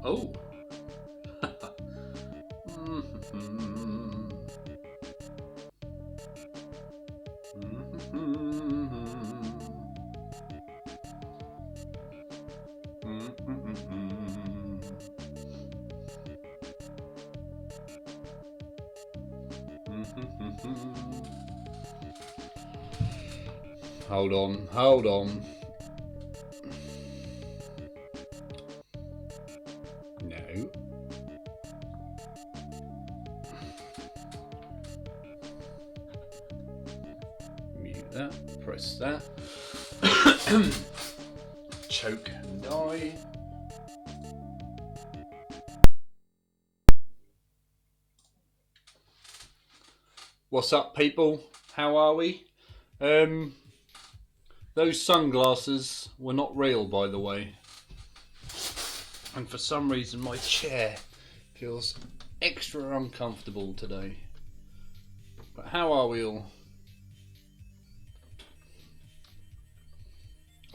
Oh. Hold on, hold on. No. Mute that, press that. Choke and die. What's up, people? How are we? Those sunglasses were not real, by the way. And for some reason my chair feels extra uncomfortable today. But how are we all?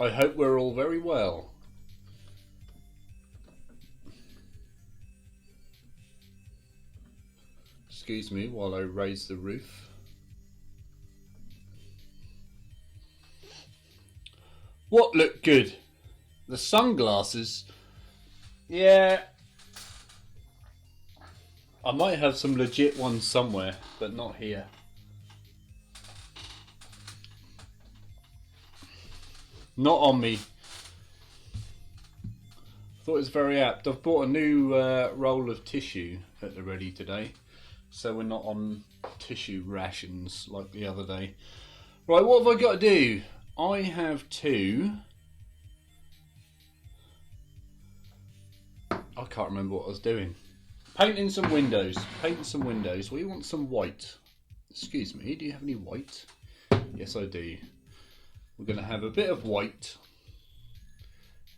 I hope we're all very well. Excuse me while I raise the roof. What looked good? The sunglasses? Yeah. I might have some legit ones somewhere, but not here. Not on me. Thought it was very apt. I've bought a new roll of tissue at the ready today, so we're not on tissue rations like the other day. Right, what have I got to do? I have to... I can't remember what I was doing. Painting some windows. Painting some windows. We want some white. Excuse me, do you have any white? Yes, I do. We're going to have a bit of white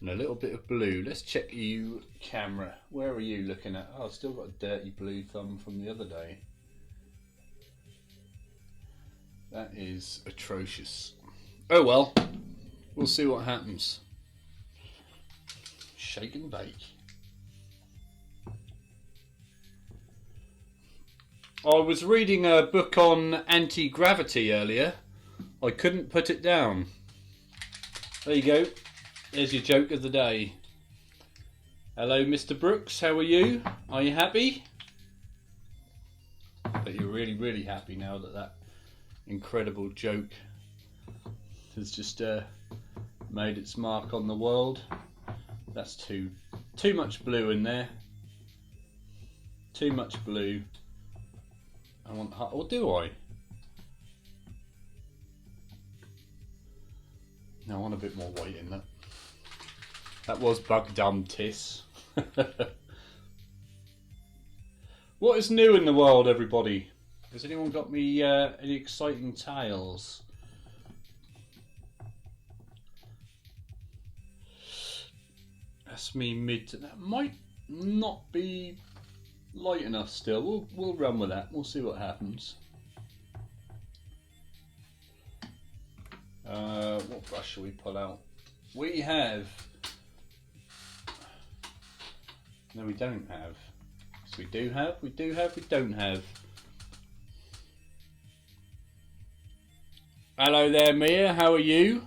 and a little bit of blue. Let's check you, camera. Where are you looking at? Oh, I've still got a dirty blue thumb from the other day. That is atrocious. Oh well, we'll see what happens. Shake and bake. I was reading a book on anti-gravity earlier. I couldn't put it down. There you go. There's your joke of the day. Hello, Mr. Brooks. How are you? Are you happy? I bet you're really, really happy now that that incredible joke has just made its mark on the world. That's too much blue in there. Too much blue. I want, or do I? No, I want a bit more white in that. That was bug dumb tiss. What is new in the world, everybody? Has anyone got me any exciting tales? That's me mid. That might not be light enough still. We'll run with that. We'll see what happens. What brush shall we pull out? We have... No, we don't have. So we do have, we don't have. Hello there, Mia. How are you?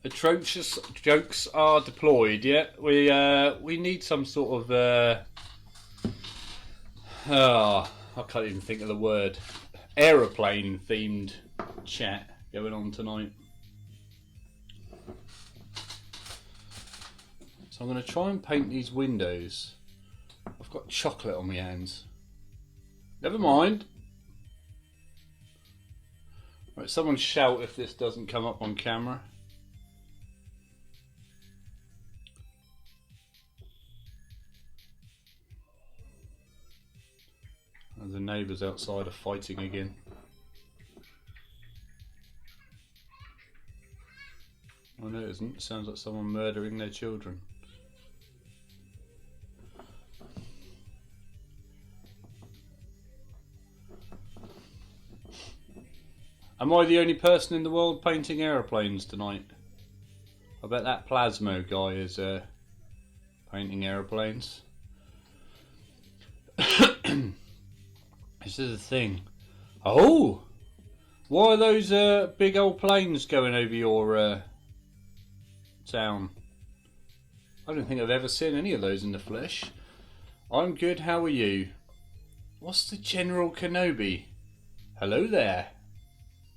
Atrocious jokes are deployed. Yeah, we need some sort of I can't even think of the word. Aeroplane themed chat going on tonight. So I'm going to try and paint these windows. I've got chocolate on my hands. Never mind. Right, someone shout if this doesn't come up on camera. And the neighbours outside are fighting again. Oh no, it isn't. It sounds like someone murdering their children. Am I the only person in the world painting aeroplanes tonight? I bet that Plasmo guy is painting aeroplanes. This is the thing. Oh! Why are those big old planes going over your town? I don't think I've ever seen any of those in the flesh. I'm good, how are you? What's the General Kenobi? Hello there.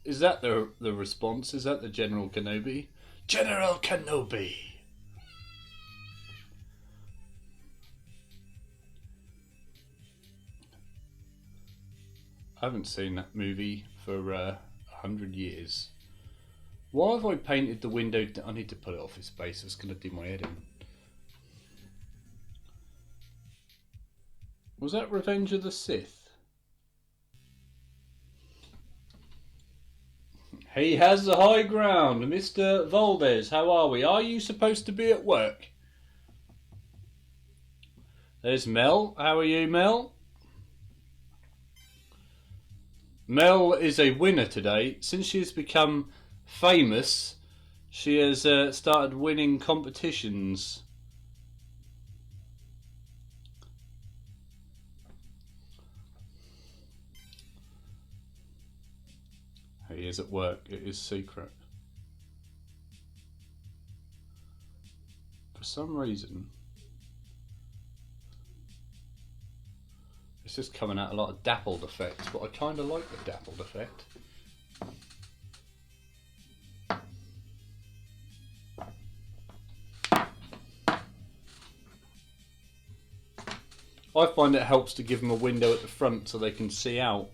Is that the response? Is that the General Kenobi? General Kenobi! I haven't seen that movie for 100 years. Why have I painted the window? I need to put it off its base. It's going to do my head in. Was that Revenge of the Sith? He has the high ground. Mr. Valdez, how are we? Are you supposed to be at work? There's Mel. How are you, Mel? Mel is a winner today. Since she's become famous, she has started winning competitions. He is at work. It is secret. For some reason, it's just coming out a lot of dappled effects, but I kind of like the dappled effect. I find it helps to give them a window at the front so they can see out.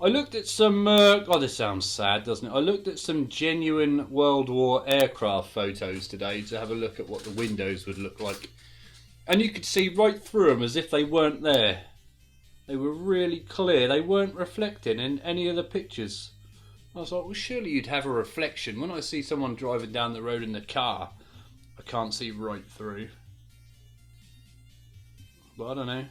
I looked at some, God, this sounds sad, doesn't it? I looked at some genuine World War aircraft photos today to have a look at what the windows would look like. And you could see right through them as if they weren't there. They were really clear. They weren't reflecting in any of the pictures. I was like, well, surely you'd have a reflection. When I see someone driving down the road in the car, I can't see right through. But I don't know.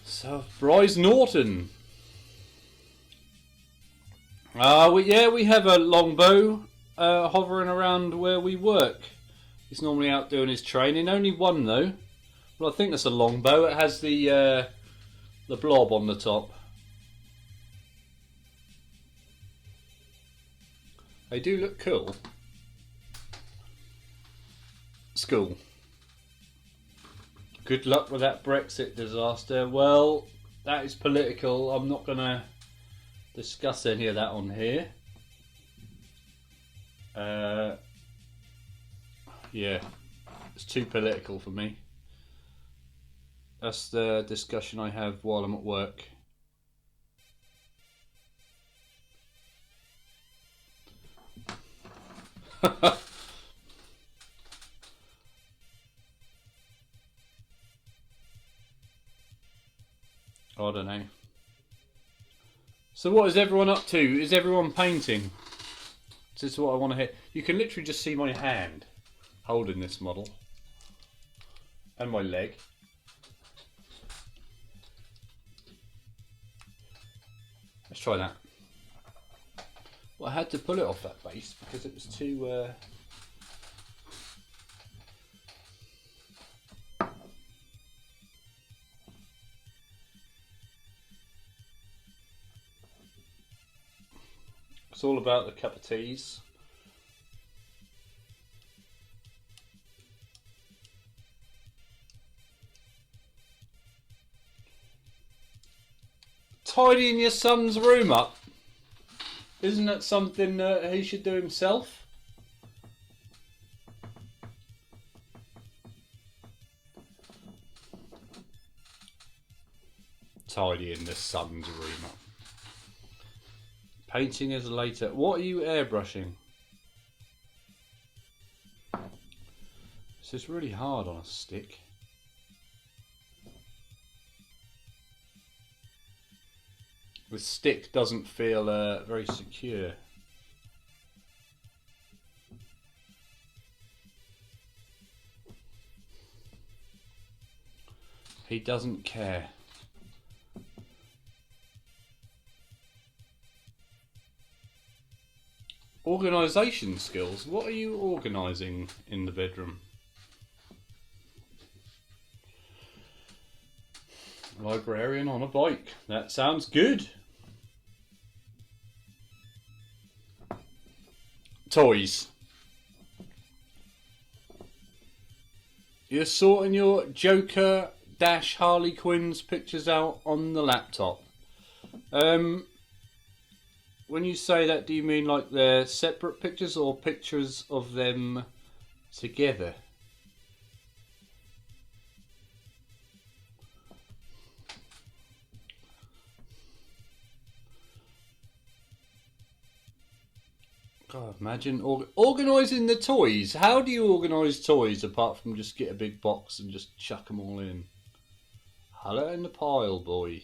So, Bryce Norton. We have a longbow hovering around where we work. He's normally out doing his training. Only one though. Well, I think that's a longbow. It has the blob on the top. They do look cool. School. Good luck with that Brexit disaster. Well, that is political. I'm not going to discuss any of that on here. Yeah, it's too political for me. That's the discussion I have while I'm at work. I don't know. So what is everyone up to? Is everyone painting? This is what I want to hear. You can literally just see my hand holding this model. And my leg. Let's try that. Well, I had to pull it off that base because it was too... It's all about the cup of teas. Tidying your son's room up. Isn't that something he should do himself? Tidying the son's room up. Painting is later. What are you airbrushing? This is really hard on a stick. The stick doesn't feel very secure. He doesn't care. Organisation skills. What are you organising in the bedroom? Librarian on a bike. That sounds good. Toys. You're sorting your Joker - Harley Quinn's pictures out on the laptop. When you say that, do you mean like they're separate pictures or pictures of them together? God, imagine organising the toys. How do you organise toys apart from just get a big box and just chuck them all in? Hello in the pile, boy.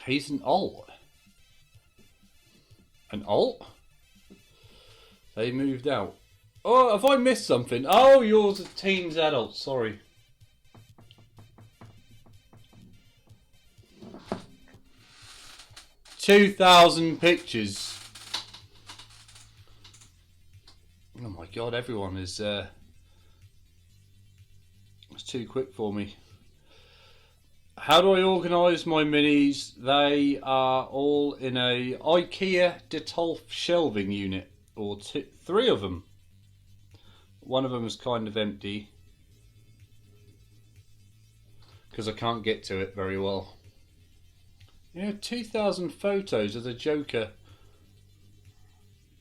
He's an alt. An alt? They moved out. Oh, have I missed something? Oh, yours are teens, adults. Sorry. "2,000 pictures. Oh my God! Everyone is. It's too quick for me. How do I organise my minis? They are all in a IKEA Detolf shelving unit, or three of them. One of them is kind of empty because I can't get to it very well. Yeah, 2,000 photos of the Joker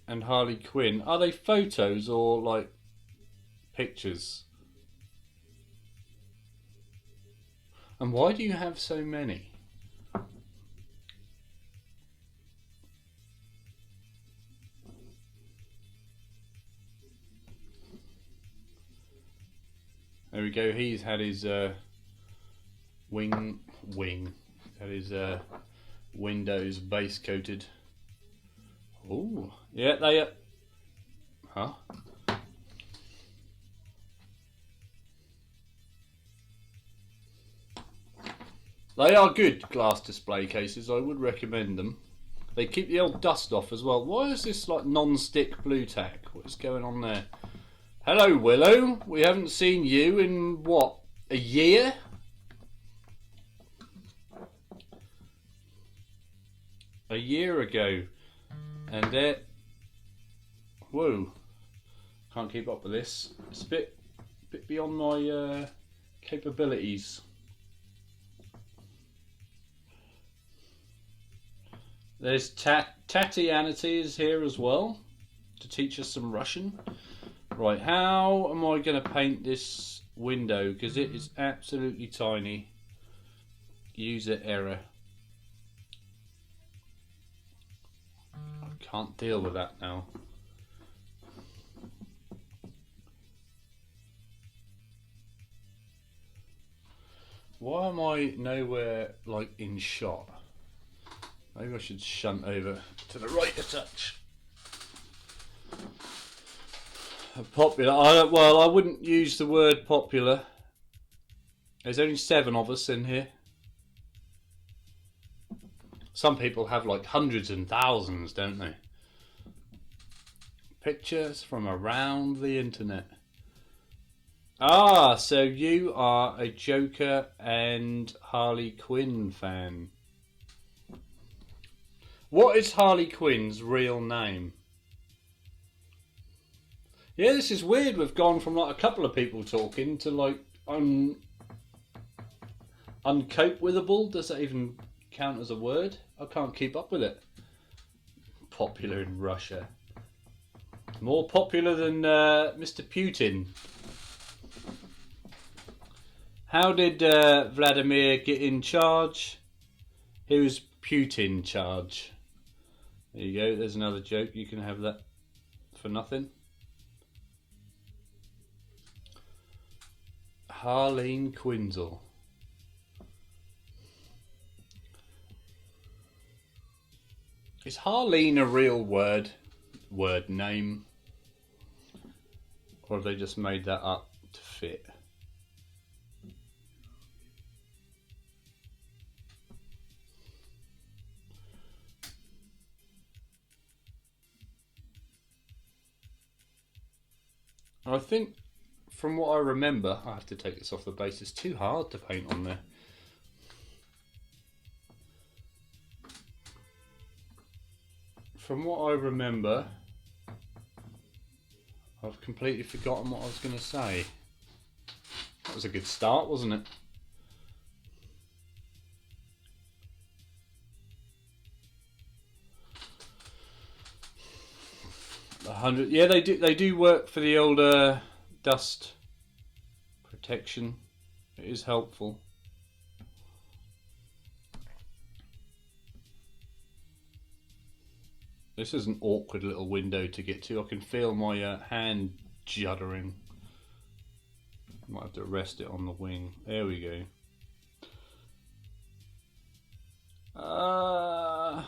and Harley Quinn. Are they photos or like pictures? And why do you have so many? There we go. He's had his wing. Had his windows base coated. Oh, yeah, they. Huh? They are good glass display cases. I would recommend them. They keep the old dust off as well. Why is this like non-stick blue tack? What's going on there? Hello, Willow. We haven't seen you in what, a year? A year ago. And there. Whoa. Can't keep up with this. It's a bit beyond my capabilities. There's Tatianity is here as well to teach us some Russian. Right, how am I going to paint this window? Because it is absolutely tiny. User error. I can't deal with that now. Why am I nowhere like in shot? Maybe I should shunt over to the right a touch. Popular. Well, I wouldn't use the word popular. There's only 7 of us in here. Some people have like hundreds and thousands, don't they? Pictures from around the internet. Ah, so you are a Joker and Harley Quinn fan. What is Harley Quinn's real name? Yeah, this is weird. We've gone from like a couple of people talking to like Uncope-withable? Does that even count as a word? I can't keep up with it. Popular in Russia. More popular than Mr. Putin. How did Vladimir get in charge? He was Putin charge. There you go, there's another joke. You can have that for nothing. Harleen Quinzel. Is Harleen a real word name? Or have they just made that up to fit? I think, from what I remember, I have to take this off the base. It's too hard to paint on there. From what I remember, I've completely forgotten what I was going to say. That was a good start, wasn't it? Yeah, they do work for the old dust protection. It is helpful. This is an awkward little window to get to. I can feel my hand juddering. Might have to rest it on the wing. There we go. I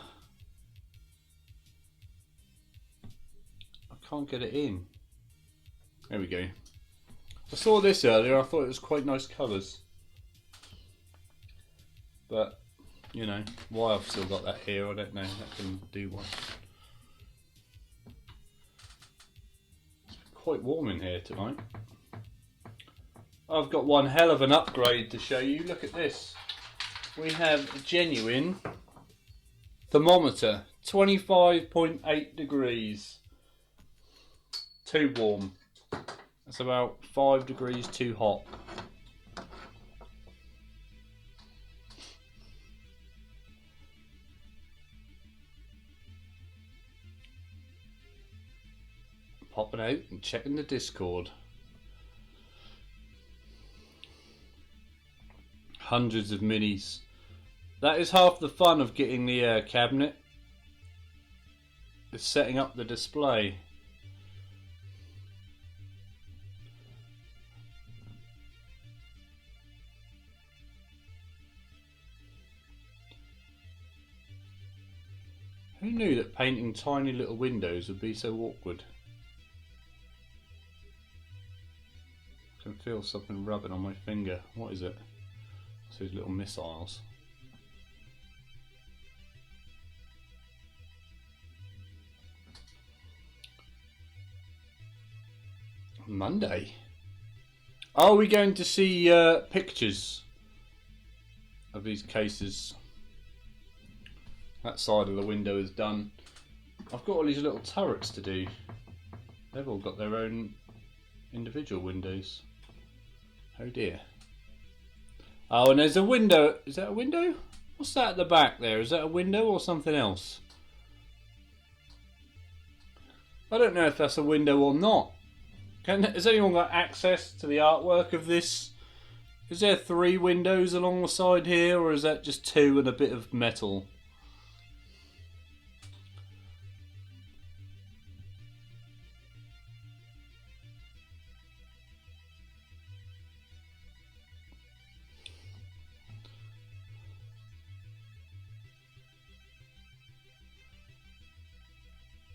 can't get it in. There we go. I saw this earlier. I thought it was quite nice colours. But, you know, why I've still got that here, I don't know. That can do one. Quite warm in here tonight. I've got one hell of an upgrade to show you. Look at this. We have a genuine thermometer, 25.8 degrees. Too warm. That's about 5 degrees too hot. Popping out and checking the Discord. Hundreds of minis. That is half the fun of getting the cabinet. Is setting up the display. Who knew that painting tiny little windows would be so awkward? I can feel something rubbing on my finger. What is it? It's those little missiles. Monday? Are we going to see pictures of these cases? That side of the window is done. I've got all these little turrets to do. They've all got their own individual windows. Oh dear. Oh, and there's a window. Is that a window? What's that at the back there? Is that a window or something else? I don't know if that's a window or not. Has anyone got access to the artwork of this? Is there 3 windows along the side here, or is that just 2 and a bit of metal?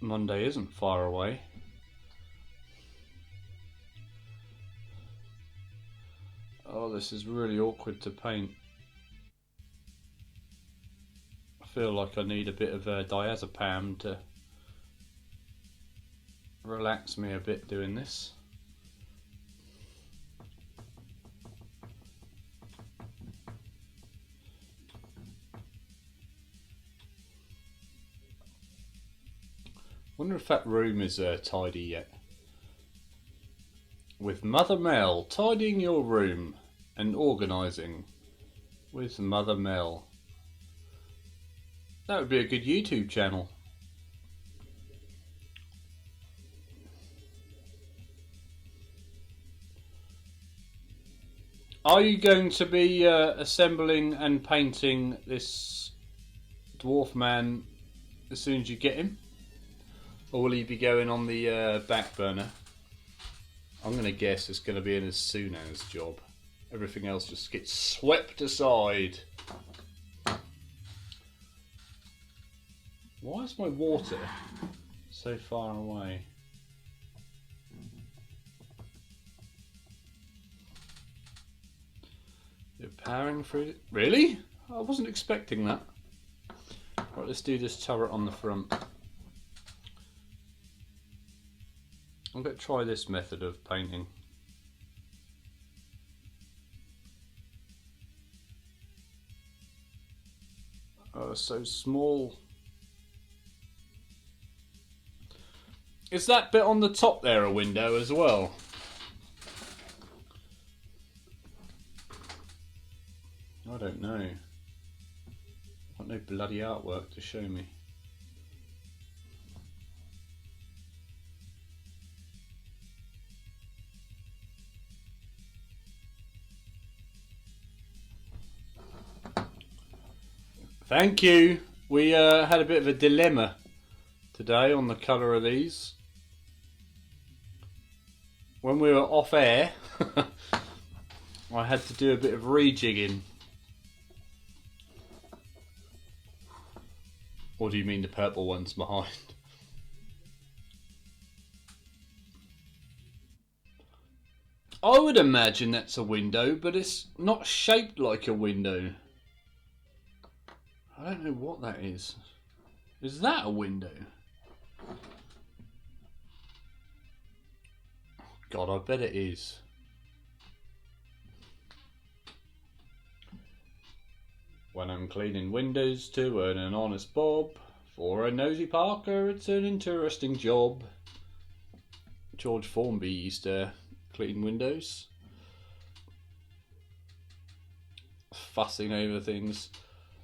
Monday isn't far away. Oh, this is really awkward to paint. I feel like I need a bit of diazepam to relax me a bit doing this. Wonder if that room is tidy yet. With Mother Mel, tidying your room and organising. with Mother Mel. That would be a good YouTube channel. Are you going to be assembling and painting this dwarf man as soon as you get him? Or will he be going on the back burner? I'm going to guess it's going to be an as soon as job. Everything else just gets swept aside. Why is my water so far away? You're powering through it? Really? I wasn't expecting that. Right, let's do this turret on the front. I'm going to try this method of painting. Oh, so small. Is that bit on the top there a window as well? I don't know. I've got no bloody artwork to show me. Thank you. We had a bit of a dilemma today on the colour of these. When we were off air, I had to do a bit of rejigging. Or do you mean the purple ones behind? I would imagine that's a window, but it's not shaped like a window. I don't know what that is. Is that a window? God, I bet it is. When I'm cleaning windows to earn an honest bob, for a nosy Parker, it's an interesting job. George Formby used to clean windows. Fussing over things.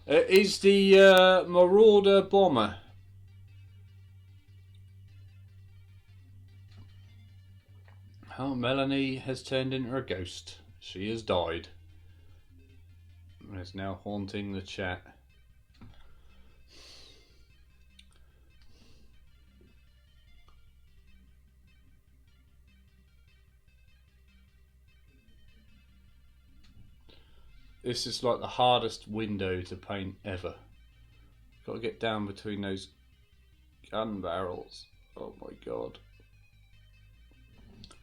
Is the Marauder bomber. Oh, Melanie has turned into a ghost. She has died. And is now haunting the chat. This is like the hardest window to paint ever. Got to get down between those gun barrels. Oh my god.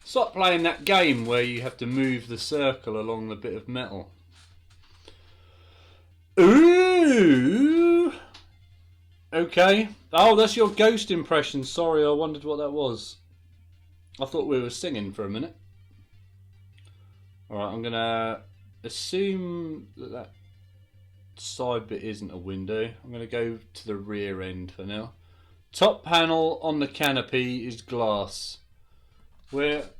It's like playing that game where you have to move the circle along the bit of metal. Ooh! Okay. Oh, that's your ghost impression. Sorry, I wondered what that was. I thought we were singing for a minute. Alright, I'm going to assume that side bit isn't a window. I'm going to go to the rear end for now. Top panel on the canopy is glass. Let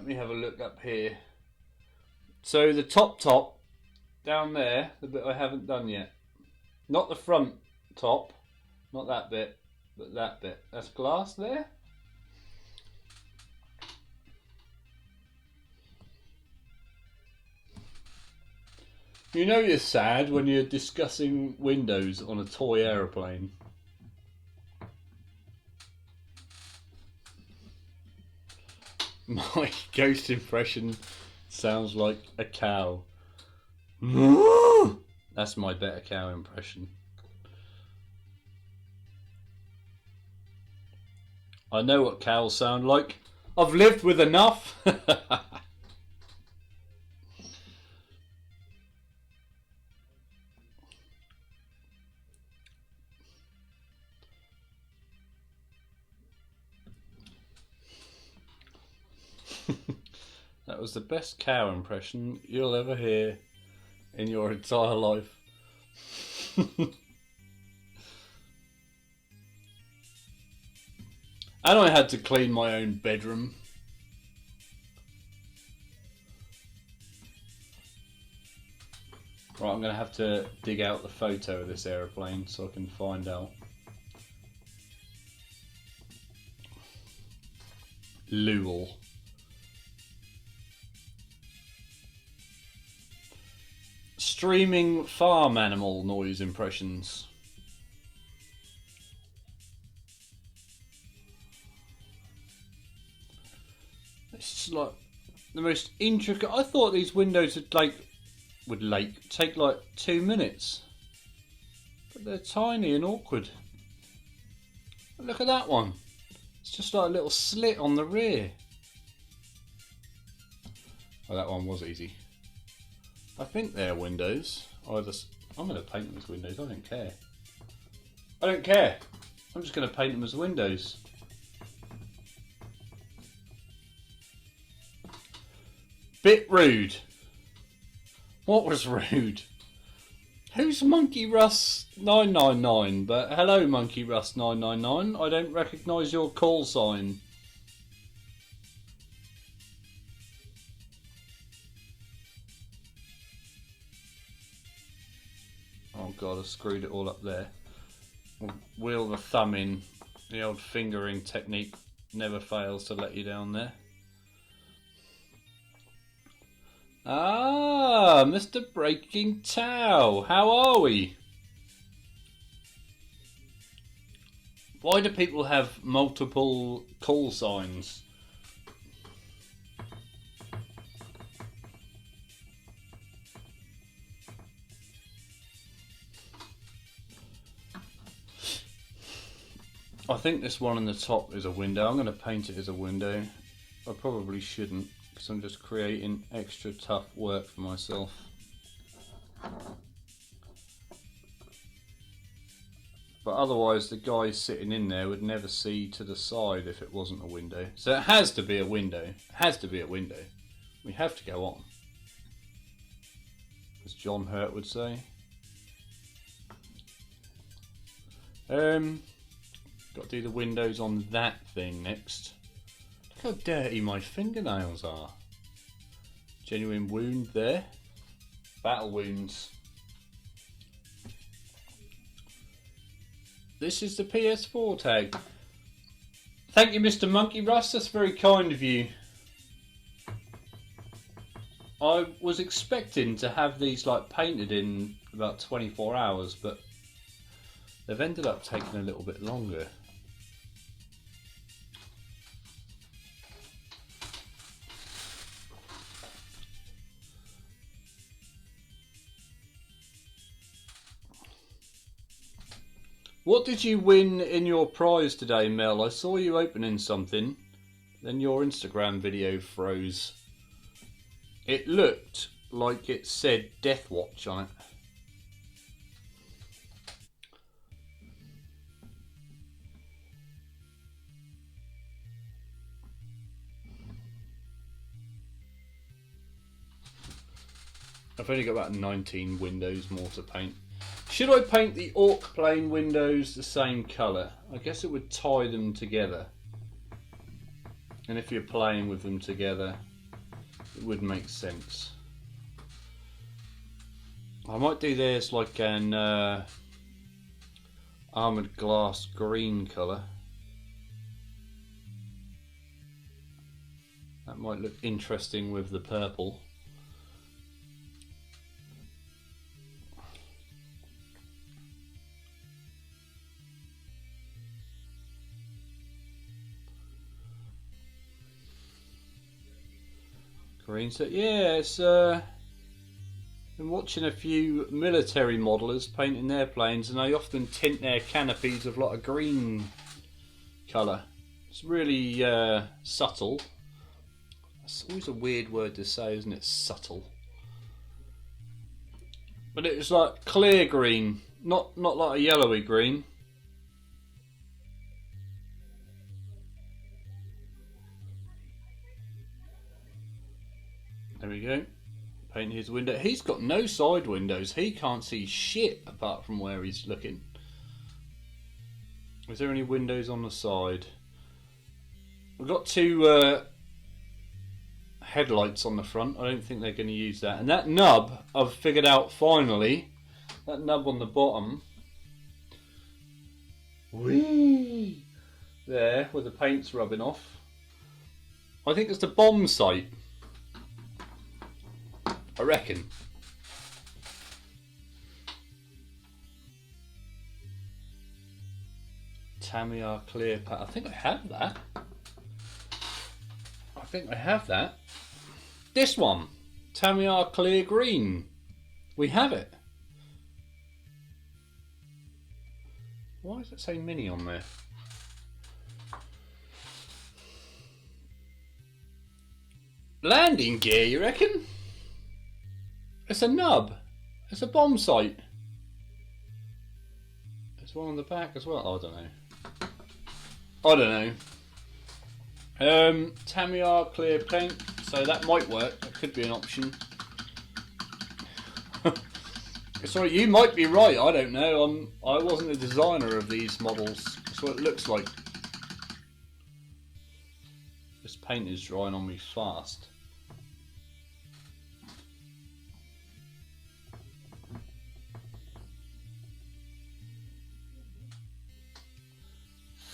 me have a look up here. So the top down there, the bit I haven't done yet. Not the front top, not that bit, but that bit. That's glass there. You know you're sad when you're discussing windows on a toy aeroplane. My ghost impression sounds like a cow. That's my better cow impression. I know what cows sound like. I've lived with enough. That was the best cow impression you'll ever hear in your entire life. And I had to clean my own bedroom. Right, I'm going to have to dig out the photo of this aeroplane so I can find out. Lewel. Streaming farm animal noise impressions. This is like the most intricate. I thought these windows would take like 2 minutes, but they're tiny and awkward. Look at that one. It's just like a little slit on the rear. Oh, that one was easy. I think they're windows. I'm going to paint them as windows. I don't care. I don't care. I'm just going to paint them as windows. Bit rude. What was rude? Who's Monkey Russ 999? But hello, Monkey Russ 999. I don't recognise your call sign. Oh god, I screwed it all up there. Wheel the thumb in. The old fingering technique never fails to let you down there. Ah, Mr. Breaking Towel, how are we? Why do people have multiple call signs? I think this one on the top is a window. I'm going to paint it as a window. I probably shouldn't, because I'm just creating extra tough work for myself. But otherwise the guy sitting in there would never see to the side if it wasn't a window. So it has to be a window. It has to be a window. We have to go on. As John Hurt would say. Got to do the windows on that thing next. Look how dirty my fingernails are. Genuine wound there. Battle wounds. This is the PS4 tag. Thank you, Mr. Monkey Russ. That's very kind of you. I was expecting to have these like painted in about 24 hours, but they've ended up taking a little bit longer. What did you win in your prize today, Mel? I saw you opening something, then your Instagram video froze. It looked like it said Death Watch on it. I've only got about 19 windows more to paint. Should I paint the Orc plane windows the same colour? I guess it would tie them together. And if you're playing with them together, it would make sense. I might do this like an armoured glass green colour. That might look interesting with the purple. Green set, yeah, it's been watching a few military modelers painting their planes, and they often tint their canopies of like a green colour. It's really subtle. It's always a weird word to say, isn't it? Subtle. But it's like clear green, not like a yellowy green. There we go. Paint his window. He's got no side windows. He can't see shit apart from where he's looking. Is there any windows on the side? We've got two headlights on the front. I don't think they're going to use that. And that nub, I've figured out finally, that nub on the bottom, whee, there, where the paint's rubbing off, I think it's the bomb sight. I reckon. Tamiya clear pat. I think I have that. I think I have that. This one, Tamiya clear green. We have it. Why does it say mini on there? Landing gear, you reckon? It's a nub. It's a bomb sight. There's one on the back as well. Oh, I don't know. I don't know. Tamiya clear paint, so that might work. That could be an option. Sorry, you might be right. I don't know. I wasn't a designer of these models. That's what it looks like. This paint is drying on me fast.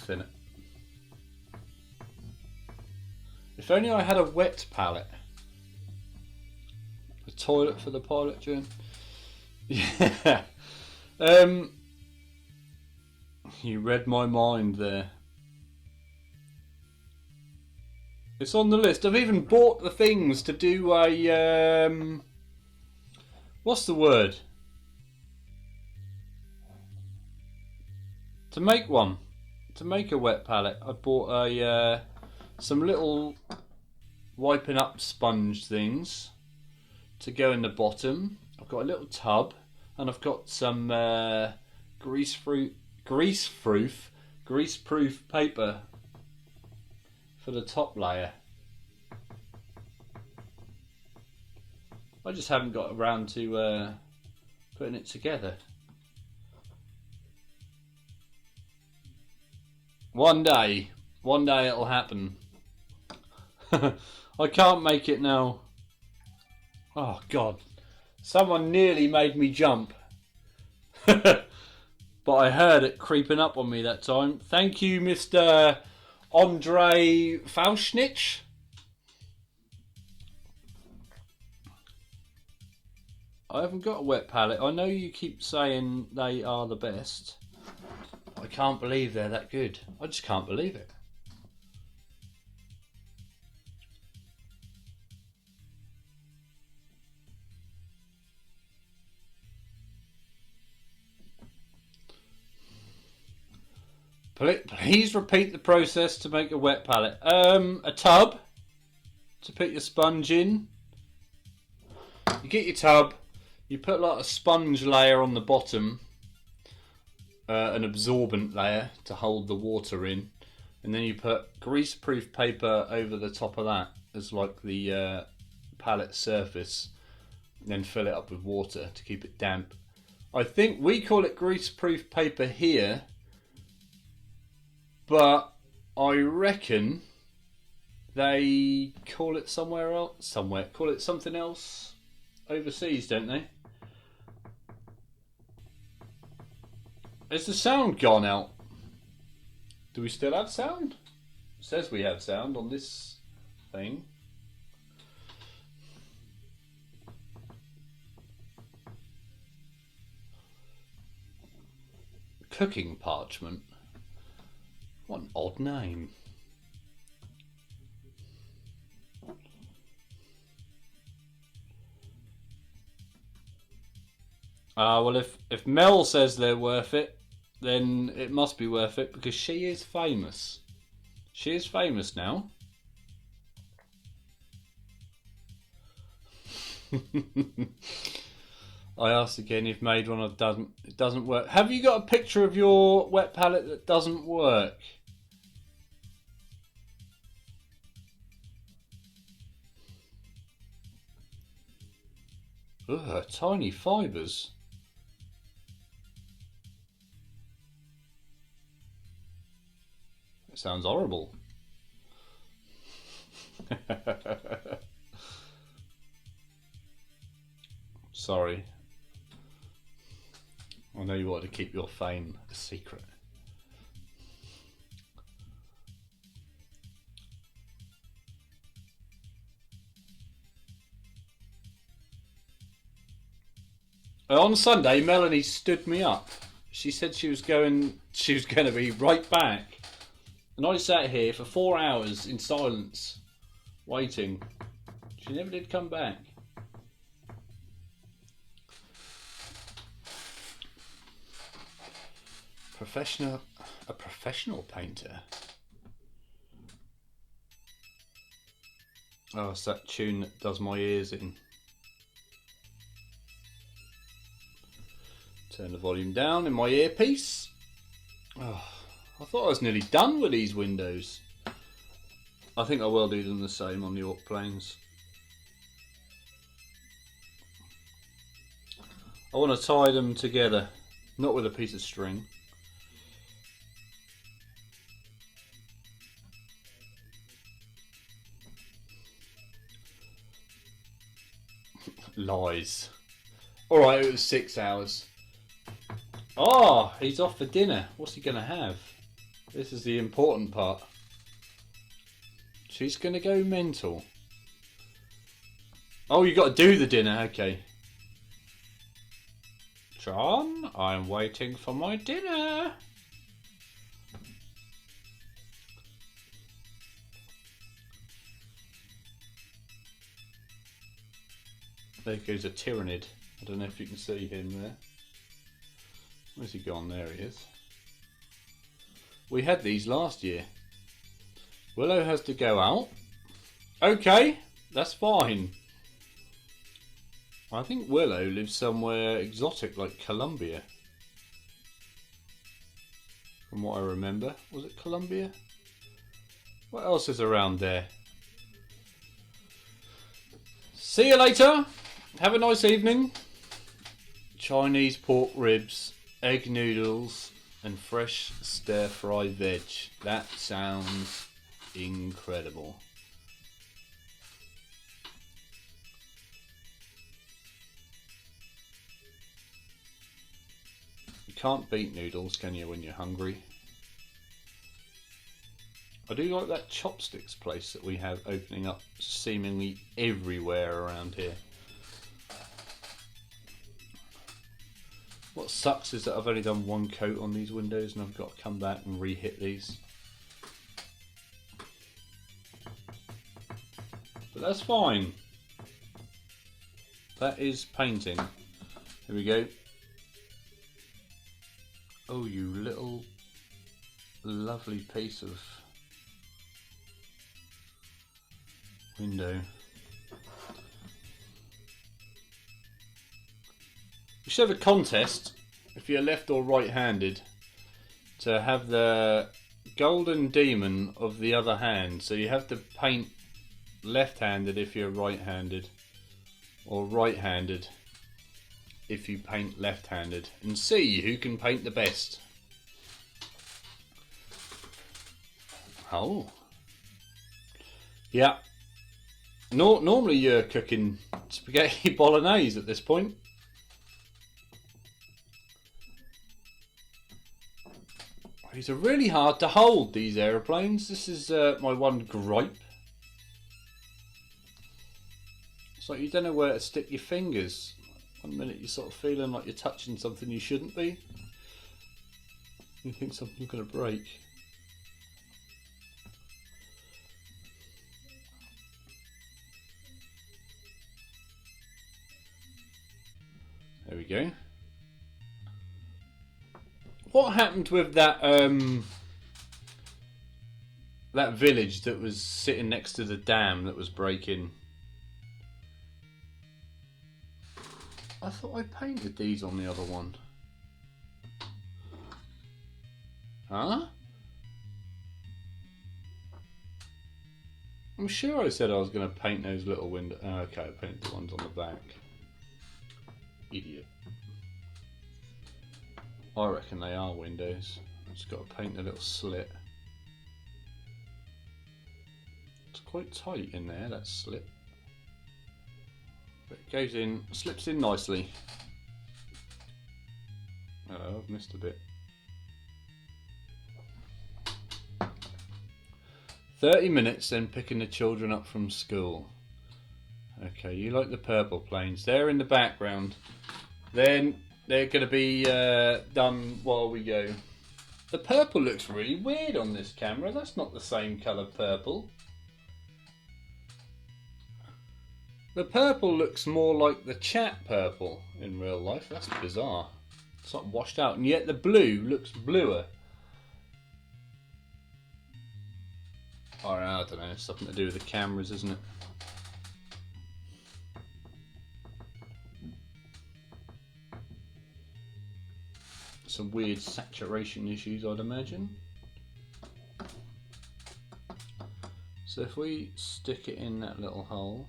Thin it. If only I had a wet palette. A toilet for the pilot, June. Yeah. You read my mind there. It's on the list. I've even bought the things to do a what's the word? To make one. To make a wet palette, I bought a some little wiping up sponge things to go in the bottom. I've got a little tub and I've got some greaseproof paper for the top layer. I just haven't got around to putting it together. One day it'll happen. I can't make it now. Oh God, someone nearly made me jump. But I heard it creeping up on me that time. Thank you, Mr. Andre Fausnich. I haven't got a wet palette. I know you keep saying they are the best. I can't believe they're that good. I just can't believe it. Please repeat the process to make a wet palette. A tub to put your sponge in. You get your tub, you put like a sponge layer on the bottom, an absorbent layer to hold the water in, and then you put greaseproof paper over the top of that as like the palette surface, and then fill it up with water to keep it damp. I think we call it greaseproof paper here, but I reckon they call it somewhere else. Call it something else overseas, don't they? Is the sound gone out? Do we still have sound? It says we have sound on this thing. Cooking parchment. What an odd name. Well, if Mel says they're worth it, then it must be worth it because she is famous. She is famous now. I asked again if made one or it doesn't work. Have you got a picture of your wet palette that doesn't work? Ugh, tiny fibres. That sounds horrible. sorry. I know you wanted to keep your fame a secret. On Sunday, Melanie stood me up. She said she was going to be right back, and I sat here for 4 hours in silence, waiting. She never did come back. A professional painter. Oh, it's that tune that does my ears in. Turn the volume down in my earpiece. Oh, I thought I was nearly done with these windows. I think I will do them the same on the Orc planes. I want to tie them together, not with a piece of string. Lies. Alright, it was 6 hours. Oh, he's off for dinner. What's he going to have? This is the important part. She's going to go mental. Oh, you got to do the dinner. Okay. John, I'm waiting for my dinner. There goes a tyrannid. I don't know if you can see him there. Where's he gone? There he is. We had these last year. Willow has to go out. Okay, that's fine. I think Willow lives somewhere exotic like Colombia. From what I remember. Was it Colombia? What else is around there? See you later. Have a nice evening. Chinese pork ribs, egg noodles and fresh stir-fry veg. That sounds incredible. You can't beat noodles, can you, when you're hungry? I do like that chopsticks place that we have opening up seemingly everywhere around here. What sucks is that I've only done one coat on these windows and I've got to come back and re-hit these. But that's fine. That is painting. Here we go. Oh, you little lovely piece of window. We should have a contest, if you're left or right-handed, to have the golden demon of the other hand. So you have to paint left-handed if you're right-handed, or right-handed if you paint left-handed, and see who can paint the best. Oh. Yeah. Normally you're cooking spaghetti bolognese at this point. These are really hard to hold, these aeroplanes. This is my one gripe. It's like you don't know where to stick your fingers. One minute you're sort of feeling like you're touching something you shouldn't be. You think something's going to break. There we go. What happened with that that village that was sitting next to the dam that was breaking? I thought I painted these on the other one. Huh? I'm sure I said I was going to paint those little windows. Oh, okay, I painted the ones on the back. Idiot. I reckon they are windows. I've just got to paint a little slit. It's quite tight in there, that slit. But it goes in, slips in nicely. Oh, I've missed a bit. 30 minutes, then picking the children up from school. Okay, you like the purple planes. They're in the background. Then they're going to be done while we go. The purple looks really weird on this camera. That's not the same colour purple. The purple looks more like the chat purple in real life. That's bizarre. It's not washed out, and yet the blue looks bluer. Oh, I don't know, it's something to do with the cameras, isn't it? Some weird saturation issues, I'd imagine. So if we stick it in that little hole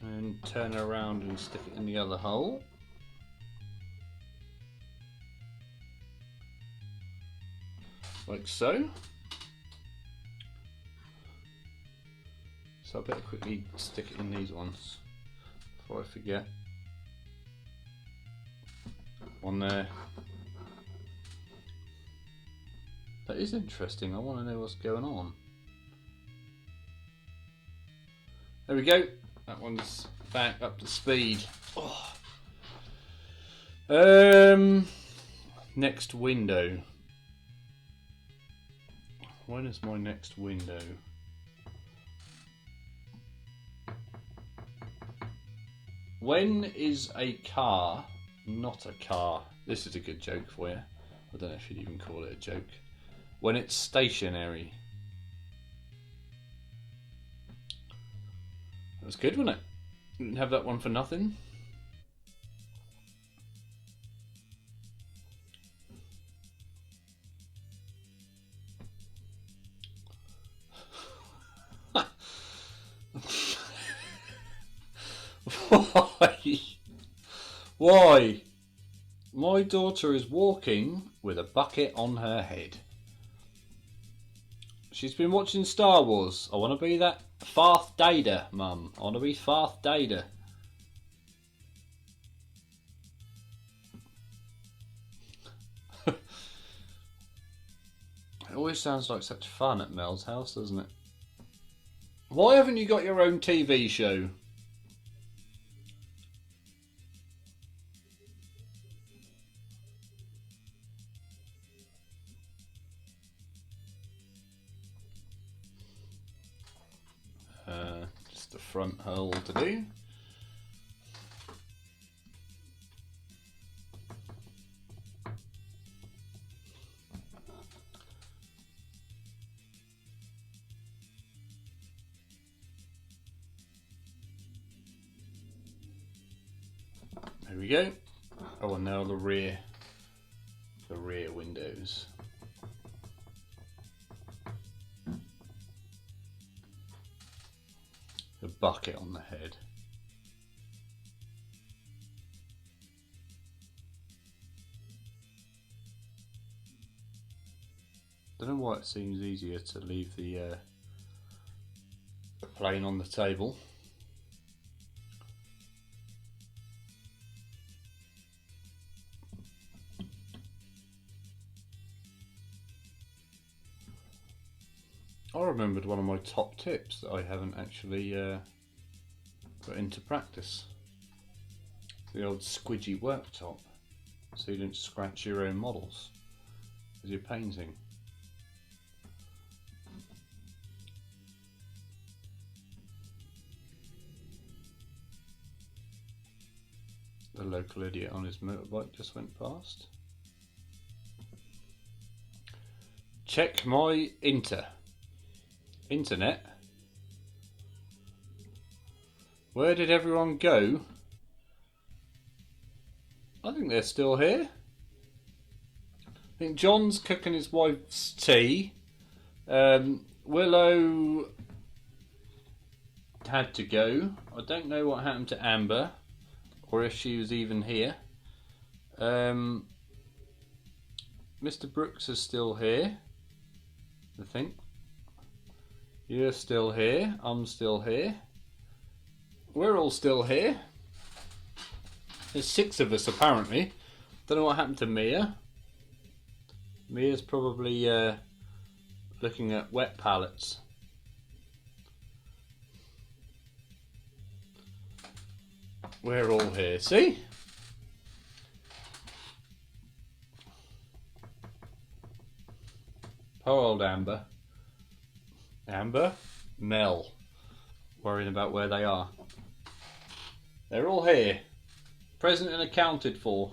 and turn it around and stick it in the other hole, like so. So I better quickly stick it in these ones before I forget. One there. That is interesting. I want to know what's going on. There we go. That one's back up to speed. Oh. Next window. When is my next window? When is a car not a car? This is a good joke for you. I don't know if you'd even call it a joke. When it's stationary. That was good, wasn't it? Didn't have that one for nothing. Why? Why? My daughter is walking with a bucket on her head. She's been watching Star Wars. I want to be that Darth Vader, Mum. I want to be Darth Vader. It always sounds like such fun at Mel's house, doesn't it? Why haven't you got your own TV show? Just the front hole to do. There we go. Oh, and now the rear windows. The bucket on the head. Don't know why it seems easier to leave the plane on the table. I remembered one of my top tips that I haven't actually put into practice. The old squidgy worktop, so you don't scratch your own models as you're painting. The local idiot on his motorbike just went past. Check my internet. Where did everyone go? I think they're still here. I think John's cooking his wife's tea. Willow had to go. I don't know what happened to Amber, or if she was even here. Mr. Brooks is still here, I think. You're still here. I'm still here. we're all still here. There's 6 of us apparently. Don't know what happened to Mia. Mia's probably looking at wet pallets. We're all here. See? Poor old Amber. Amber? Mel. Worrying about where they are. They're all here. Present and accounted for.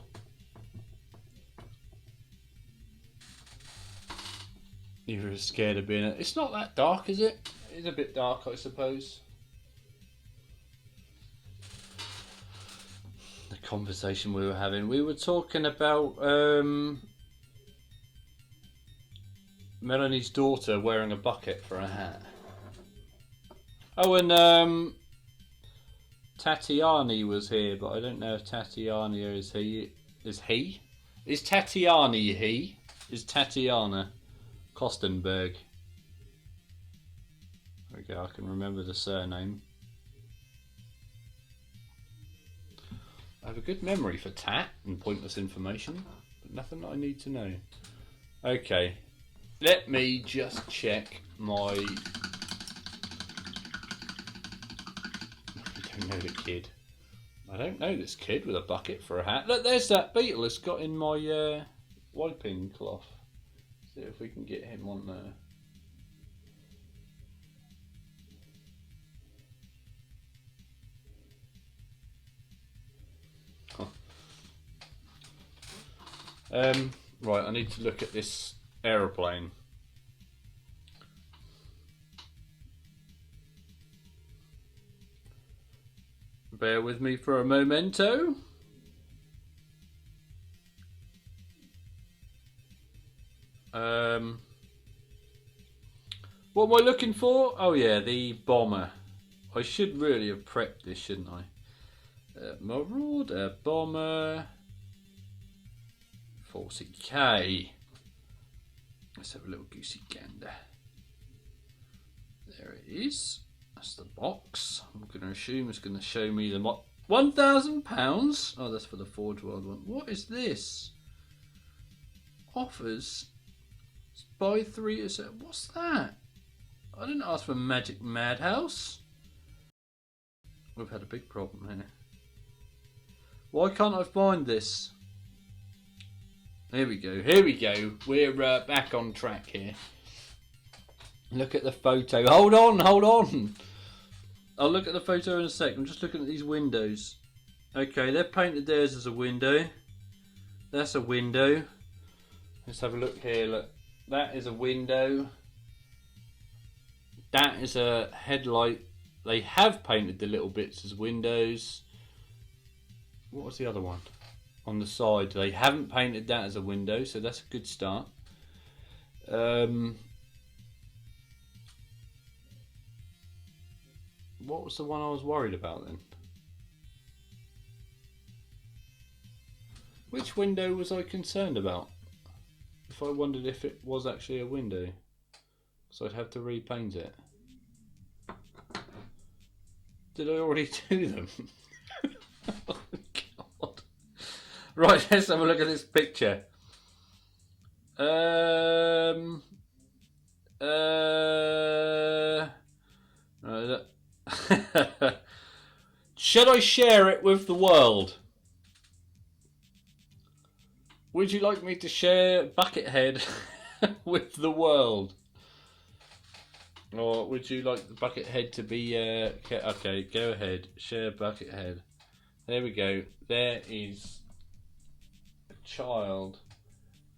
You're scared of being... It's not that dark, is it? It's a bit dark, I suppose. The conversation we were having. We were talking about Melanie's daughter wearing a bucket for a hat. Oh, and Tatiani was here, but I don't know if Tatiana is he. Is he? Is Tatiani he? Is Tatiana Kostenberg? There we go, I can remember the surname. I have a good memory for tat and pointless information, but nothing that I need to know. Okay, let me just check my... I don't know the kid. I don't know this kid with a bucket for a hat. Look, there's that beetle it's got in my wiping cloth. See if we can get him on there. Right, I need to look at this aeroplane. Bear with me for a momento. What am I looking for? Oh yeah, the bomber. I should really have prepped this, shouldn't I? Marauder bomber. 40k. Let's have a little goosey gander. There it is. That's the box. I'm going to assume it's going to show me the £1,000. Oh, that's for the Forge World one. What is this? Offers. Buy 3 as a... What's that? I didn't ask for Magic Madhouse. We've had a big problem here. Why can't I find this? Here we go. Here we go. We're back on track here. Look at the photo. Hold on, hold on. I'll look at the photo in a sec. I'm just looking at these windows. Okay, they've painted theirs as a window. That's a window. Let's have a look here. Look, that is a window. That is a headlight. They have painted the little bits as windows. What was the other one? On the side. They haven't painted that as a window, so that's a good start. What was the one I was worried about then? Which window was I concerned about? If I wondered if it was actually a window. So I'd have to repaint it. Did I already do them? Oh God. Right, let's have a look at this picture. Should I share it with the world? Would you like me to share Buckethead with the world? Or would you like the Buckethead to be... okay, go ahead. Share Buckethead. There we go. There is a child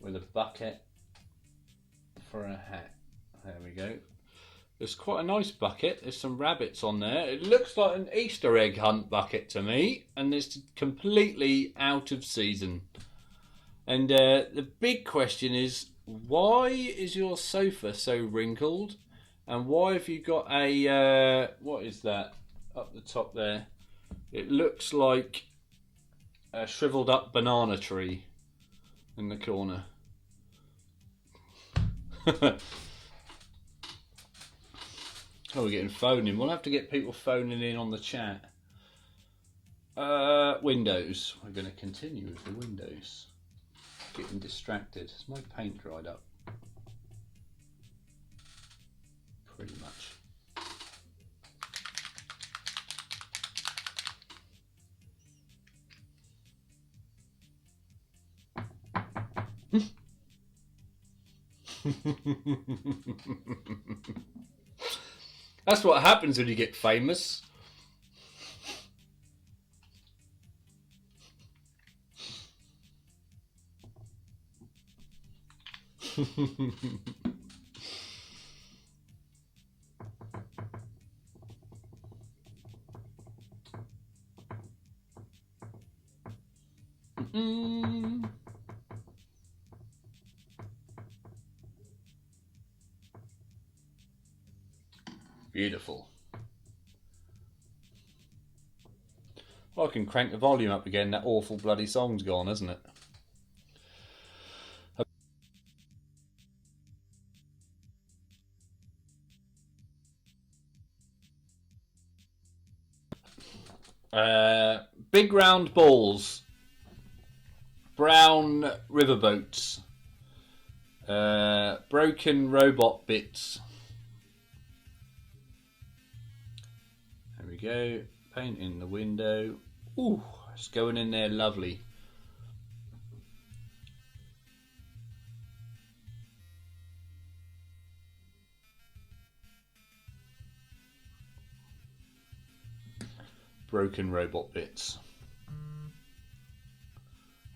with a bucket for a hat. There we go. It's quite a nice bucket. There's some rabbits on there. It looks like an Easter egg hunt bucket to me. And it's completely out of season. And the big question is, why is your sofa so wrinkled? And why have you got a, what is that up the top there? It looks like a shriveled up banana tree in the corner. Oh, we're getting phoning. We'll have to get people phoning in on the chat. Windows. We're going to continue with the windows. Getting distracted. Has my paint dried up? Pretty much. That's what happens when you get famous. Beautiful. Well, I can crank the volume up again. That awful bloody song's gone, isn't it? Big round balls, brown riverboats, broken robot bits. There we go. Paint in the window. Ooh, it's going in there lovely. Broken robot bits.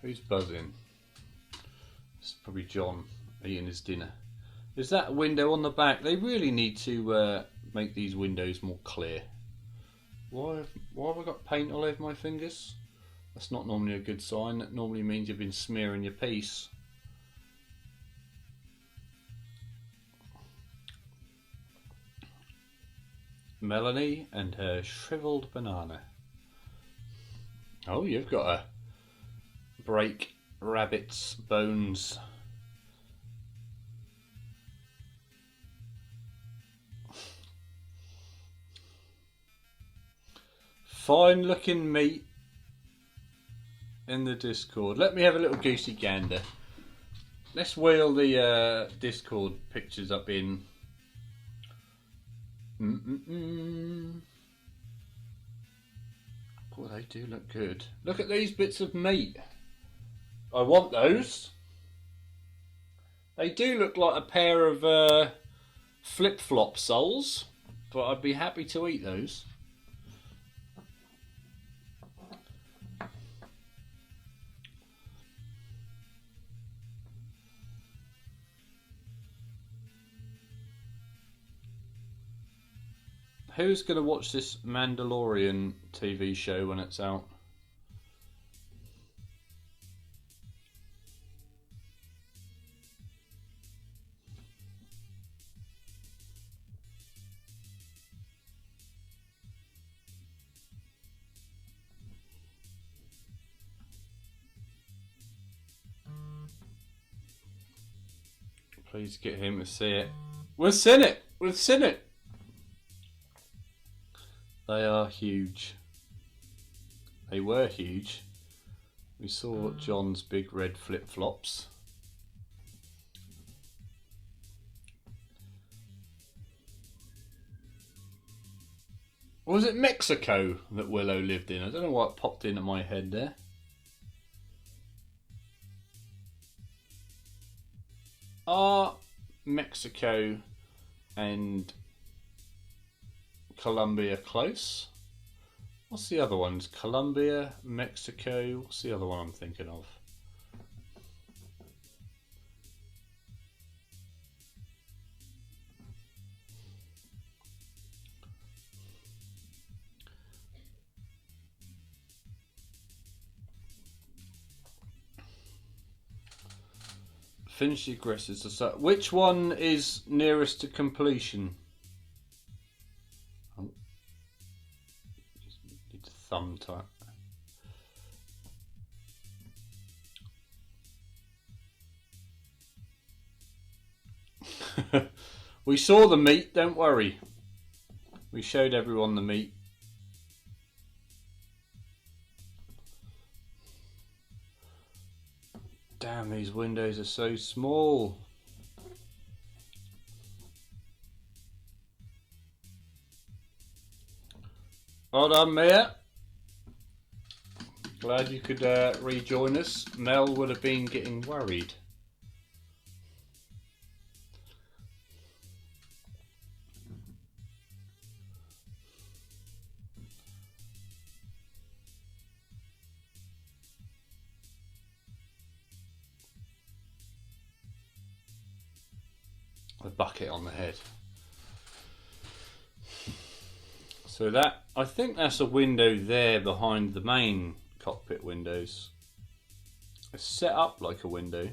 Who's buzzing? It's probably John eating his dinner. Is that a window on the back? They really need to make these windows more clear. Why have I got paint all over my fingers? That's not normally a good sign. That normally means you've been smearing your piece. Melanie and her shriveled banana. Oh, you've got a break rabbit's bones. Fine looking meat in the Discord. Let me have a little goosey gander. Let's wheel the Discord pictures up in. Boy, they do look good. Look at these bits of meat. I want those. They do look like a pair of flip-flop soles, but I'd be happy to eat those. Who's going to watch this Mandalorian TV show when it's out? Please get him to see it. We've seen it! We've seen it! They are huge. They were huge. We saw John's big red flip-flops. Was it Mexico that Willow lived in? I don't know what popped into my head there. Are Mexico and Colombia close? What's the other ones? Colombia, Mexico. What's the other one I'm thinking of? Finish the aggressors. So which one is nearest to completion? Oh. Need to thumb type. We saw the meat, don't worry. We showed everyone the meat. Damn, these windows are so small. Hold on, Mia. Glad you could rejoin us. Mel would have been getting worried. A bucket on the head. So that, I think that's a window there behind the main cockpit windows. It's set up like a window.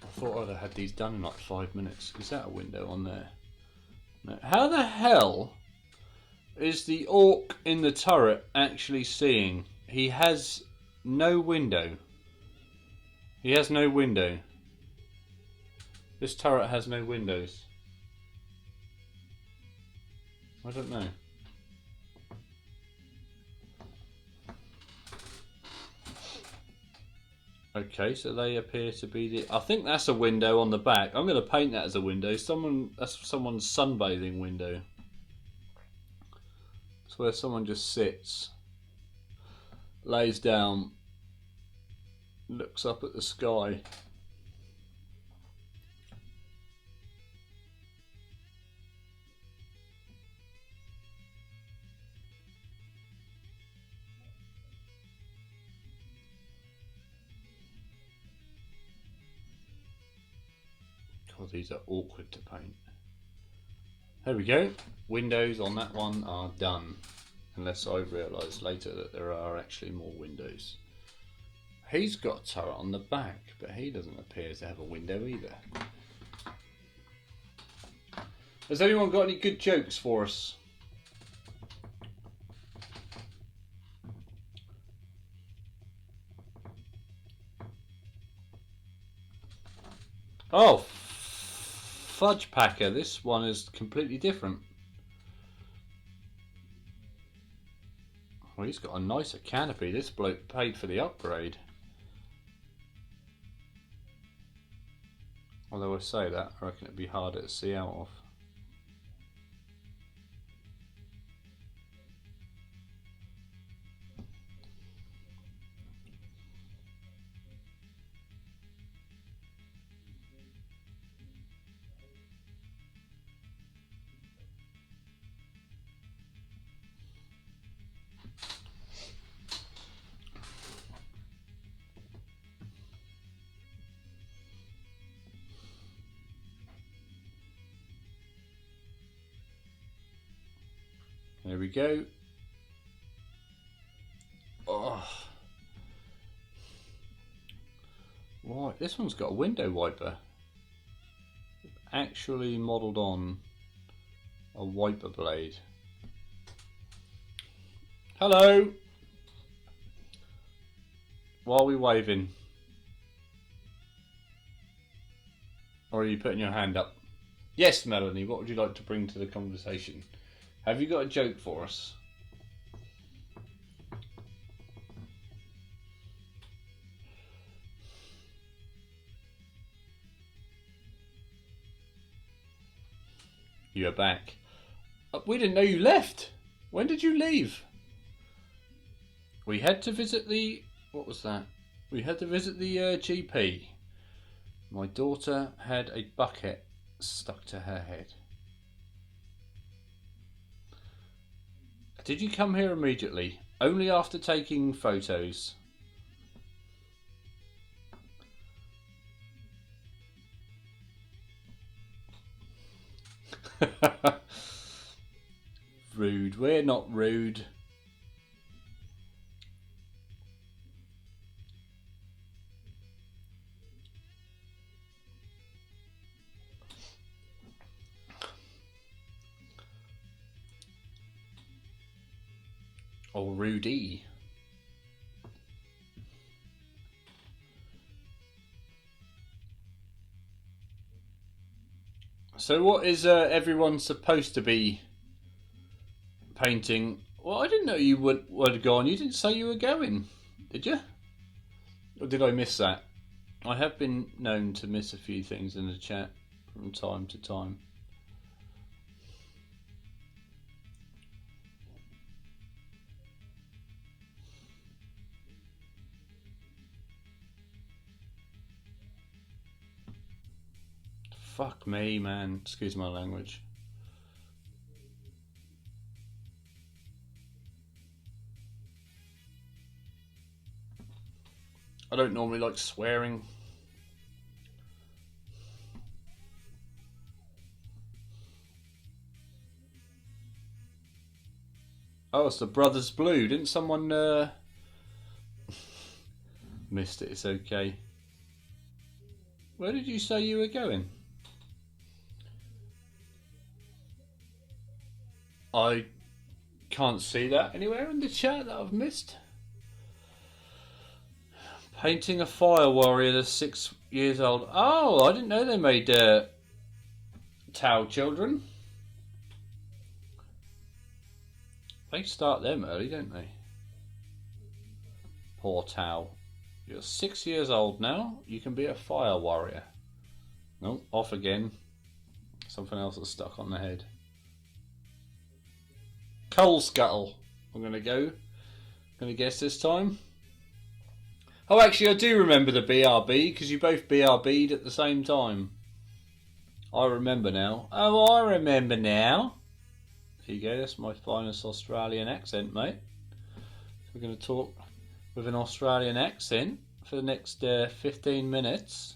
I thought I'd have had these done in like 5 minutes. Is that a window on there? No. How the hell is the orc in the turret actually seeing? He has no window. He has no window. This turret has no windows. I don't know. Okay, so they appear to be the... I think that's a window on the back. I'm going to paint that as a window. That's someone's sunbathing window. It's where someone just sits, lays down, looks up at the sky. God, these are awkward to paint. There we go. Windows on that one are done. Unless I realise later that there are actually more windows. He's got a turret on the back, but he doesn't appear to have a window either. Has anyone got any good jokes for us? Oh, fudge packer. This one is completely different. Well, he's got a nicer canopy. This bloke paid for the upgrade. Although I say that, I reckon it'd be harder to see out of. There we go. Oh. Right, this one's got a window wiper. Actually modelled on a wiper blade. Hello! Why are we waving? Or are you putting your hand up? Yes, Melanie, what would you like to bring to the conversation? Have you got a joke for us? You're back. We didn't know you left. When did you leave? We had to visit the... What was that? We had to visit the GP. My daughter had a bucket stuck to her head. Did you come here immediately? Only after taking photos? Rude. We're not rude. Or Rudy. So what is everyone supposed to be painting? Well, I didn't know you would have gone. You didn't say you were going, did you? Or did I miss that? I have been known to miss a few things in the chat from time to time. Fuck me, man. Excuse my language. I don't normally like swearing. Oh, it's the Brothers Blue. Didn't someone missed it? It's okay. Where did you say you were going? I can't see that anywhere in the chat that I've missed. Painting a fire warrior that's 6 years old. Oh, I didn't know they made Tau children. They start them early, don't they? Poor Tau. You're 6 years old now. You can be a fire warrior. Nope, off again. Something else that's stuck on the head. Coal Scuttle. I'm going to go. Going to guess this time. Oh, actually, I do remember the BRB because you both BRB'd at the same time. I remember now. Oh, I remember now. There you go. That's my finest Australian accent, mate. So we're going to talk with an Australian accent for the next 15 minutes.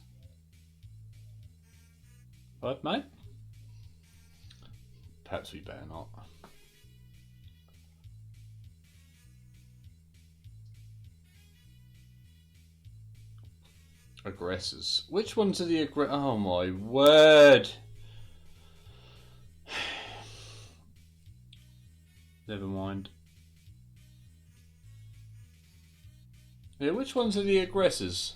Right, mate? Perhaps we better not. Aggressors. Which ones are the aggressors? Oh my word. Never mind. Yeah, which ones are the aggressors?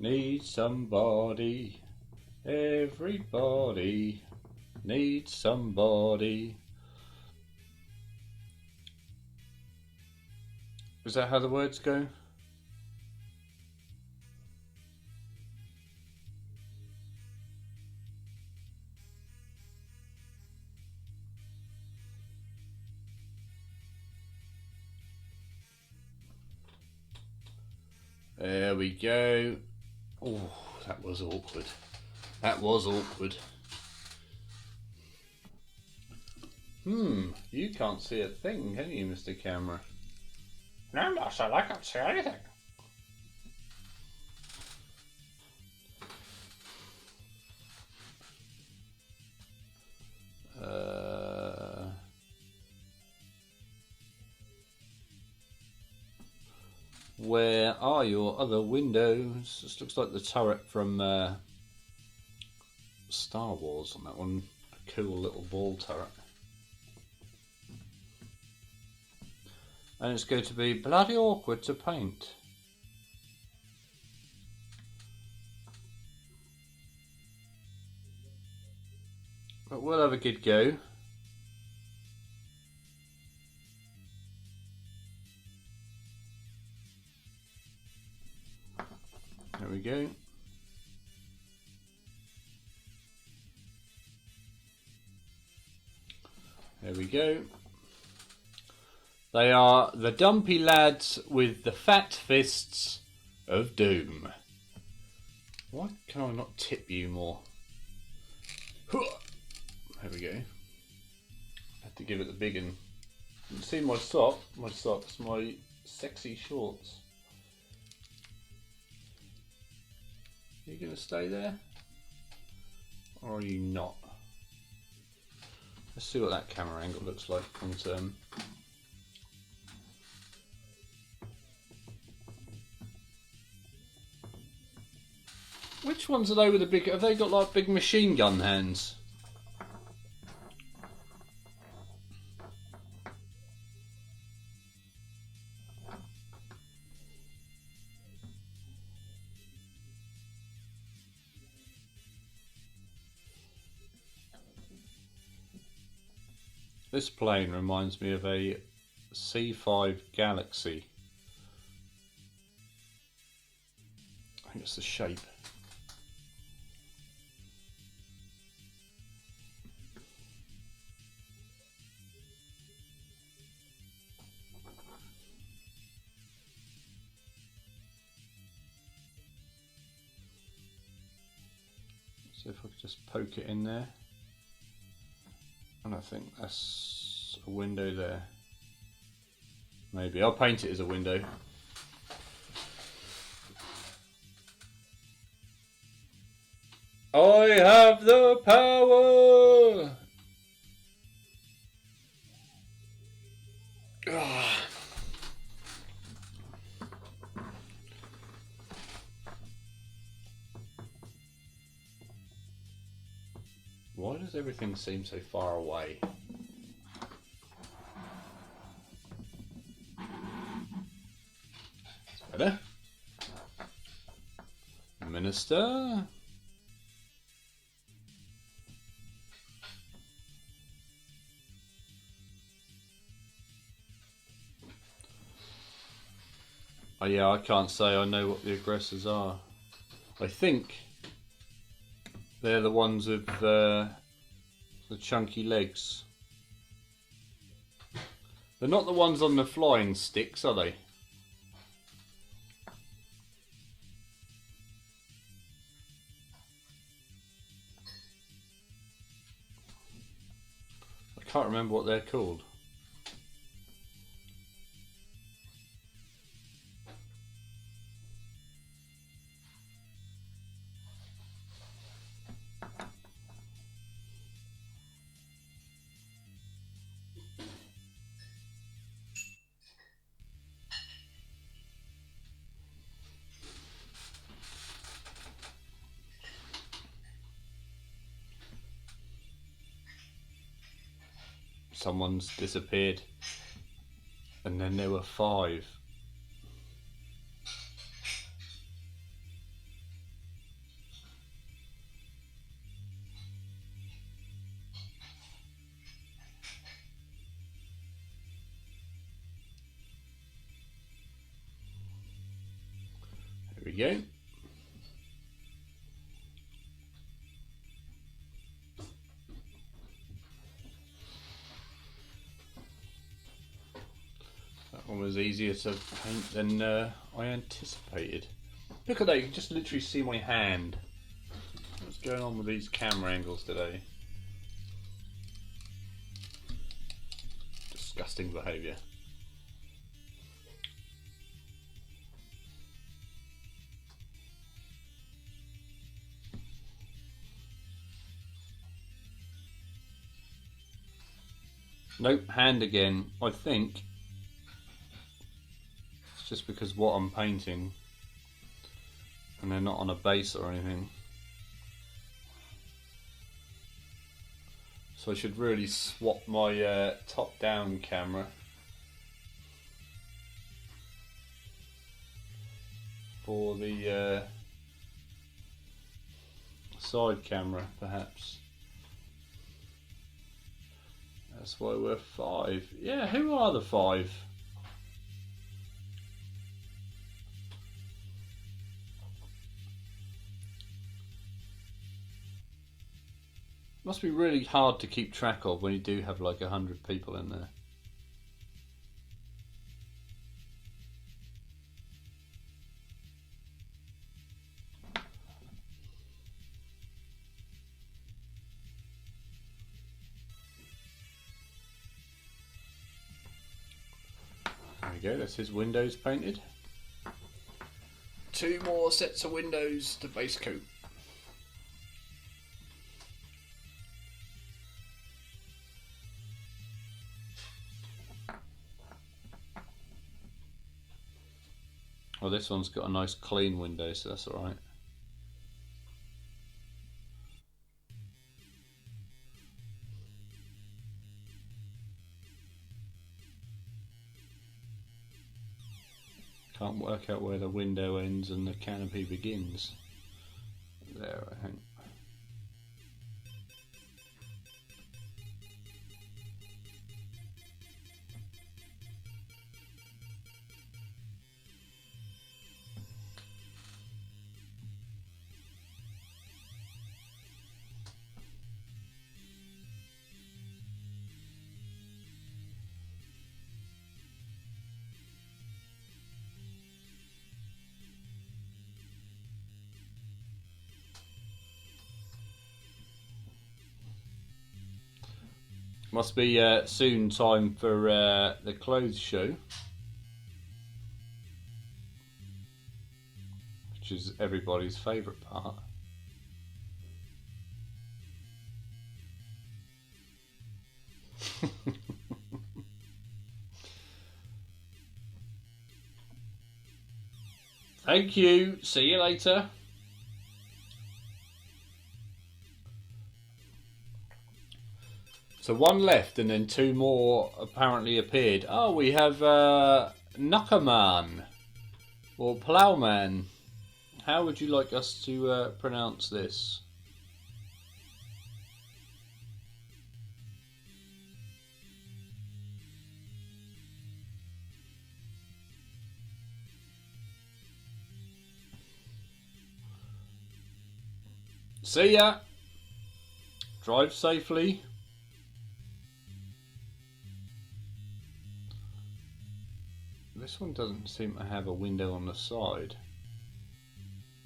Need somebody. Everybody needs somebody. Is that how the words go? There we go. Oh, that was awkward. That was awkward. You can't see a thing, can you, Mr. Camera? No, Marcel, I can't see anything. Where are your other windows? This looks like the turret from Star Wars on that one. A cool little ball turret. And it's going to be bloody awkward to paint. But we'll have a good go. There we go. There we go. They are the dumpy lads with the fat fists of doom. Why can I not tip you more? There we go. Have to give it the big one. You can see my socks, my sexy shorts. Are you going to stay there? Or are you not? Let's see what that camera angle looks like long term. Which ones are they with the big... Have they got like big machine gun hands? This plane reminds me of a C5 Galaxy. I think it's the shape. See if I could just poke it in there. And I think that's a window there. Maybe. I'll paint it as a window. I have the power! Ah. Why does everything seem so far away? That's better. Minister. Oh yeah, I can't say I know what the aggressors are. I think they're the ones with the chunky legs. They're not the ones on the flying sticks, are they? I can't remember what they're called. Someone's disappeared, and then there were 5. There we go. One was easier to paint than I anticipated. Look at that, you can just literally see my hand. What's going on with these camera angles today? Disgusting behaviour. Nope, hand again. I think just because what I'm painting, and they're not on a base or anything, so I should really swap my top down camera for the side camera perhaps. That's why we're 5. Yeah, who are the 5? Must be really hard to keep track of when you do have like 100 people in there. There we go, that's his windows painted. 2 more sets of windows to base coat. Well, this one's got a nice clean window, so that's alright. Can't work out where the window ends and the canopy begins. There, I think. Must be soon time for the clothes show, which is everybody's favourite part. Thank you. See you later. So one left and then two more apparently appeared. Oh, we have Knuckerman or Ploughman. How would you like us to pronounce this? See ya. Drive safely. This one doesn't seem to have a window on the side.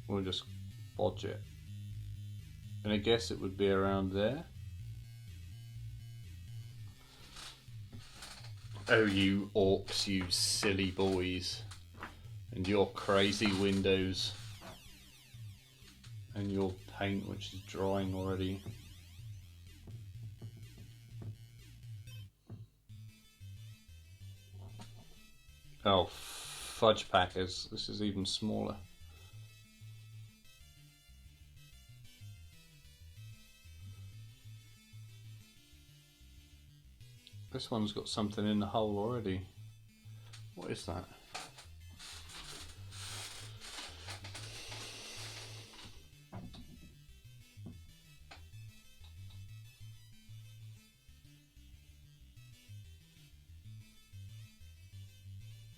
We'll just bodge it. And I guess it would be around there. Oh, you orcs, you silly boys. And your crazy windows. And your paint, which is drying already. Oh, fudge packers. This is even smaller. This one's got something in the hole already. What is that?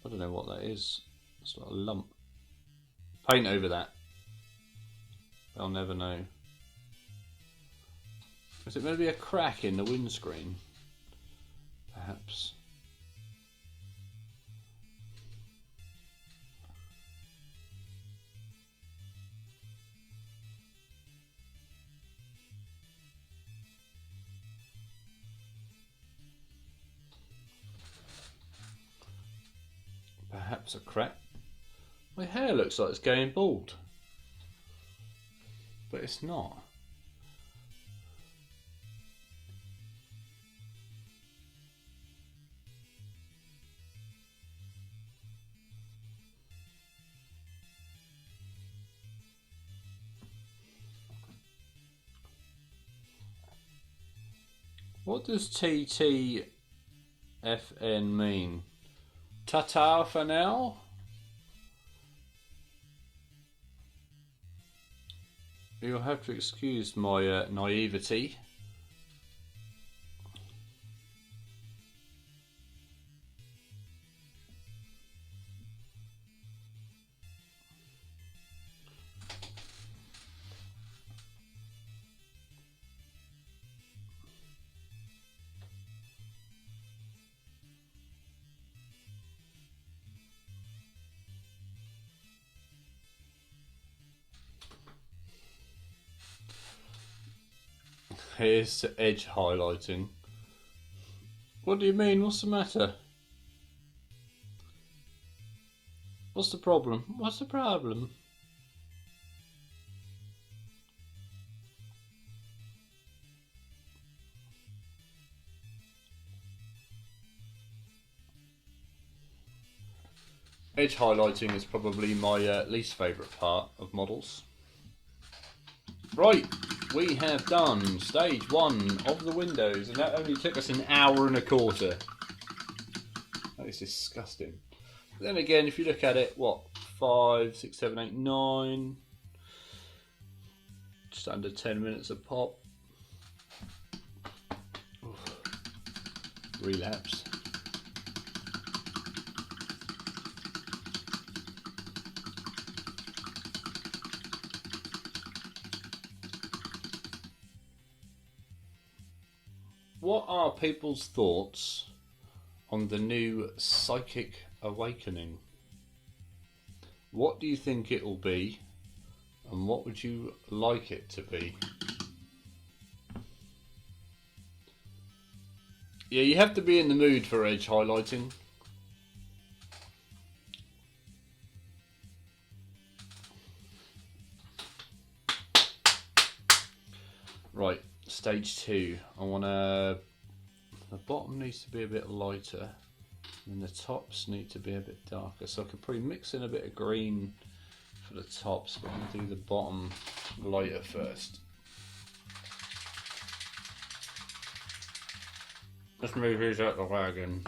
I don't know what that is. It's like a lump. Paint over that. They'll never know. Is it maybe a crack in the windscreen? Perhaps. Perhaps a crack. My hair looks like it's going bald. But it's not. What does TTFN mean? Ta-ta for now? You'll have to excuse my naivety. Here's edge highlighting. What do you mean? What's the matter? What's the problem? What's the problem? Edge highlighting is probably my least favourite part of models. Right, we have done stage 1 of the windows, and that only took us an hour and a quarter. That is disgusting. But then again, if you look at it, what, 5, 6, 7, 8, 9, just under 10 minutes a pop. Oof. Relapse. What are people's thoughts on the new Psychic Awakening? What do you think it will be, and what would you like it to be? Yeah, you have to be in the mood for edge highlighting. Right, stage 2. I want to... The bottom needs to be a bit lighter, and the tops need to be a bit darker. So I could probably mix in a bit of green for the tops, but I'm going to do the bottom lighter first. Let's move these out the wagon.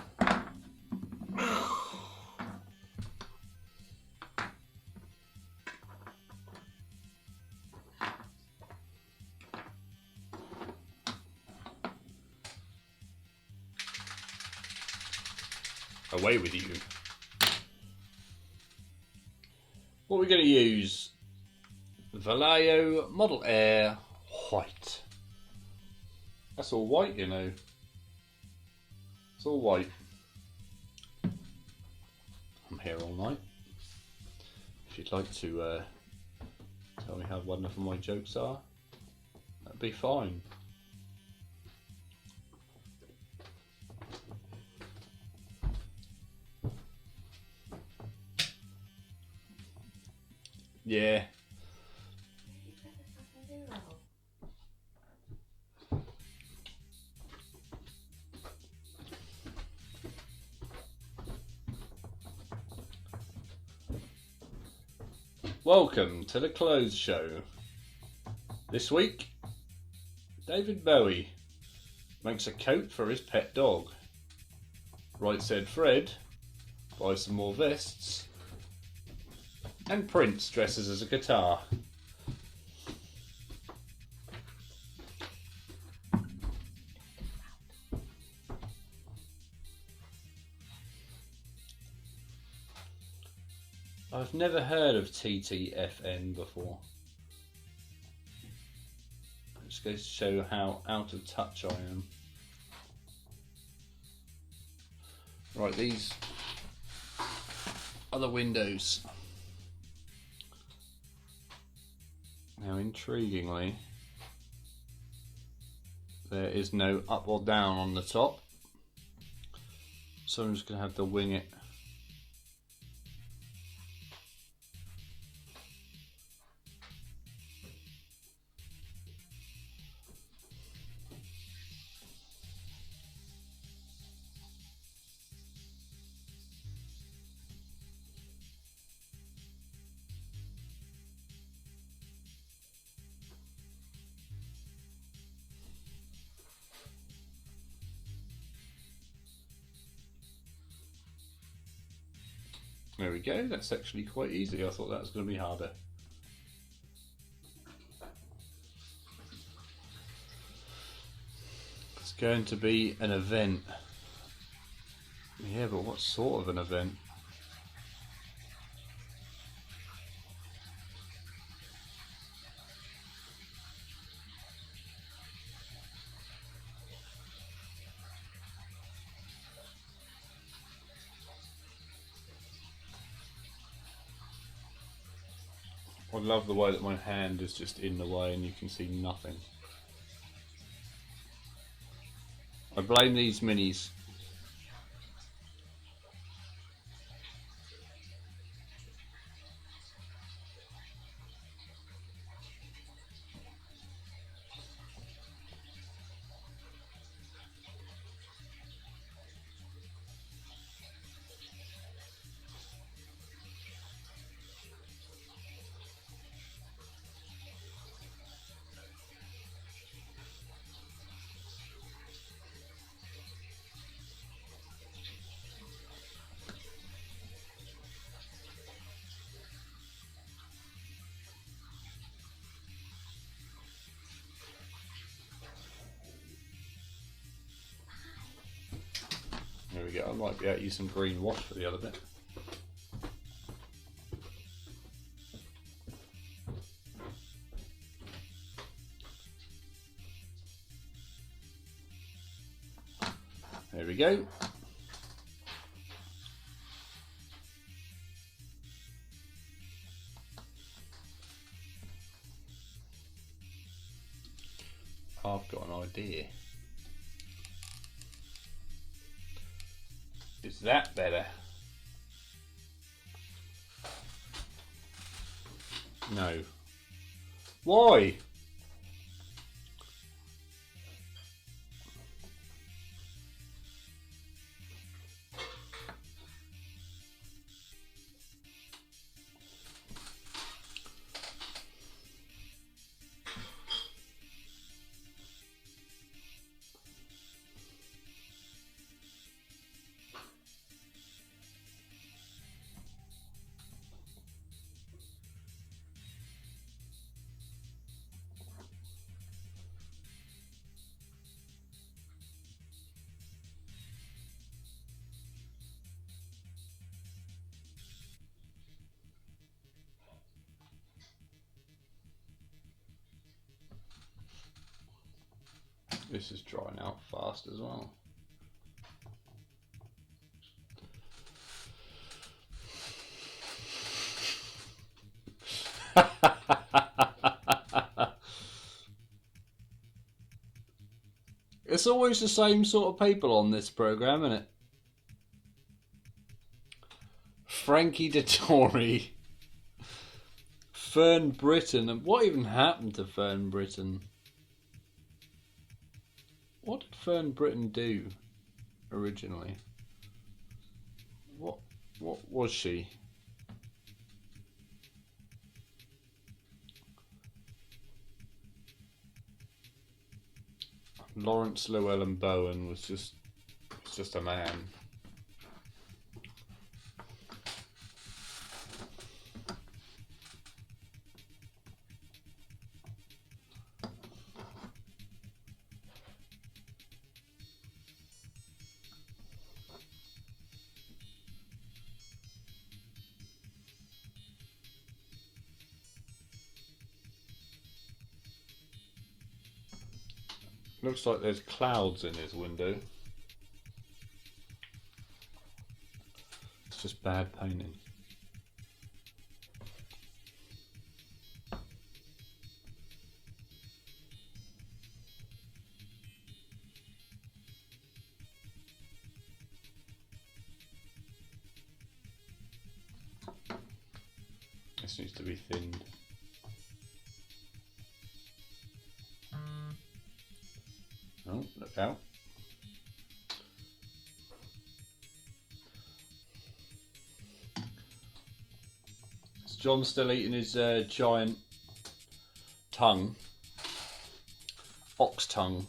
Away with you. What are we going to use? Vallejo Model Air White. That's all white, you know. It's all white. I'm here all night. If you'd like to tell me how wonderful my jokes are, that'd be fine. Yeah. Welcome to the clothes show. This week, David Bowie makes a coat for his pet dog. Right said Fred, buy some more vests. And Prince dresses as a guitar. I've never heard of TTFN before. It just goes to show how out of touch I am. Right, these are the windows. Now, intriguingly, there is no up or down on the top, so I'm just going to have to wing it. There we go, that's actually quite easy. I thought that was going to be harder. It's going to be an event. Yeah, but what sort of an event? I love the way that my hand is just in the way and you can see nothing. I blame these minis. go. I might be able to use some green wash for the other bit. There we go. I've got an idea. Is that better? No. Why? This is drying out fast as well. It's always the same sort of people on this programme, isn't it? Frankie Dettori, Fern Britton, and what even happened to Fern Britton? What did Fern Britton do originally? What was she? Lawrence Llewellyn Bowen was just a man. Looks like there's clouds in his window. It's just bad painting. This needs to be thinned. Oh, look out. Is John still eating his giant tongue? Ox tongue.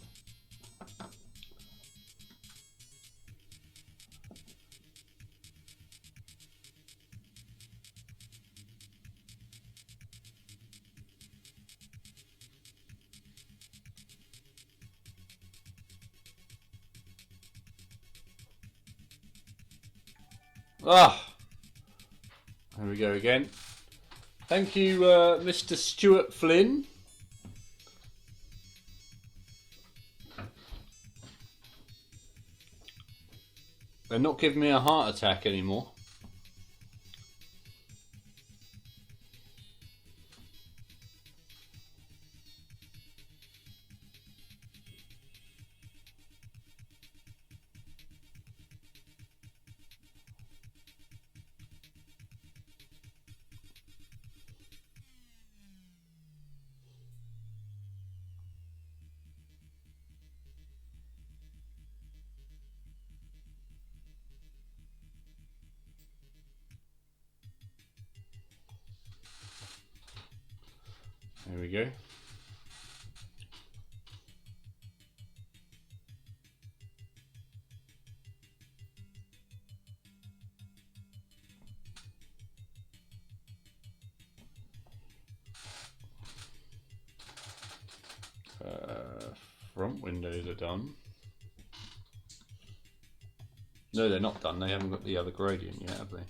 Ah, there we go again. Thank you, Mr. Stuart Flynn. They're not giving me a heart attack anymore. There we go. Front windows are done. No, they're not done. They haven't got the other gradient yet, have they?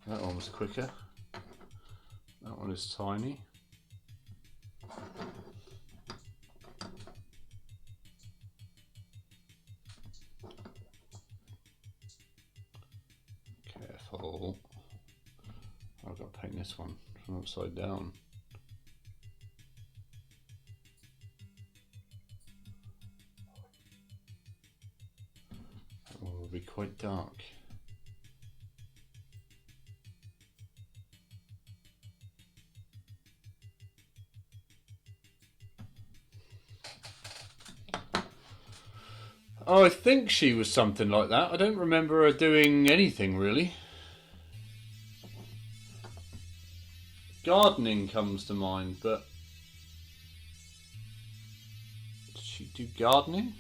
That one was quicker. That one is tiny. Careful. I've got to paint this one from upside down. That one will be quite dark. Oh, I think she was something like that. I don't remember her doing anything really. Gardening comes to mind, but did she do gardening?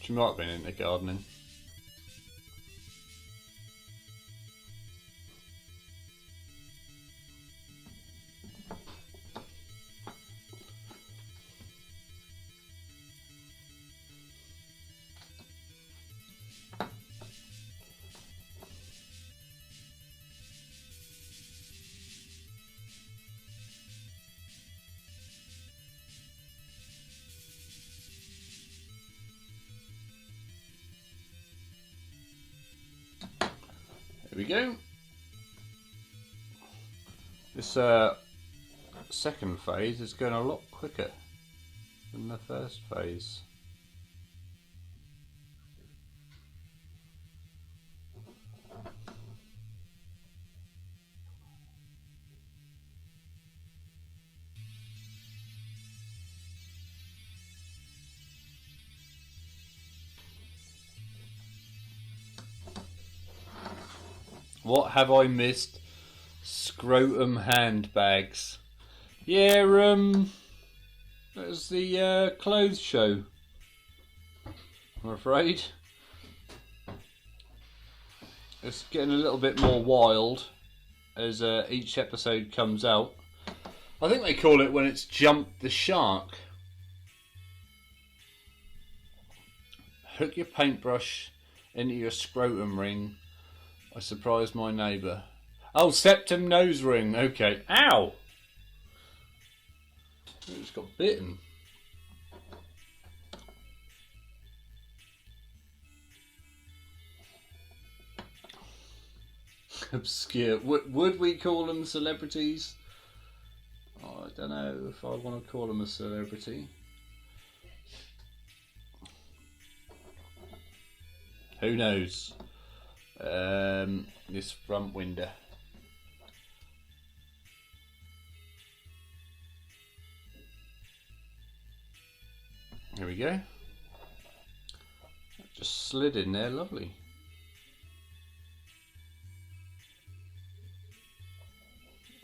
She might have been into gardening. There we go. This second phase is going a lot quicker than the first phase. What have I missed? Scrotum handbags. Yeah, that was the clothes show, I'm afraid. It's getting a little bit more wild as each episode comes out. I think they call it when it's jumped the shark. Hook your paintbrush into your scrotum ring. I surprised my neighbour. Oh, septum nose ring. Okay. Ow! I just got bitten. Obscure. Would we call them celebrities? Oh, I don't know if I want to call them a celebrity. Who knows? This front window. Here we go. Just slid in there, lovely.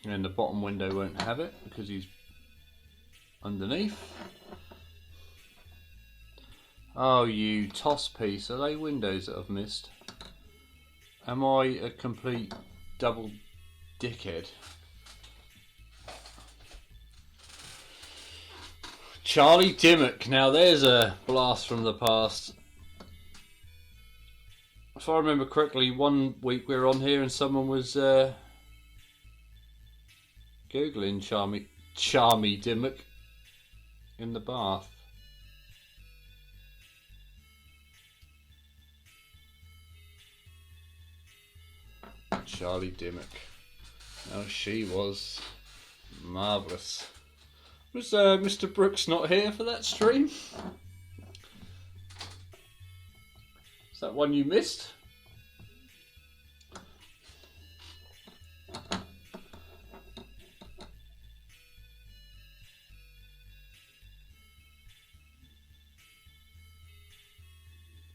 And the bottom window won't have it because he's underneath. Oh, you toss piece. Are they windows that I've missed? Am I a complete double dickhead? Charlie Dimmock. Now there's a blast from the past. If I remember correctly, one week we were on here and someone was Googling Charlie Dimmock in the bath. Charlie Dimmock. Oh, she was marvellous. Was Mr. Brooks not here for that stream? Is that one you missed?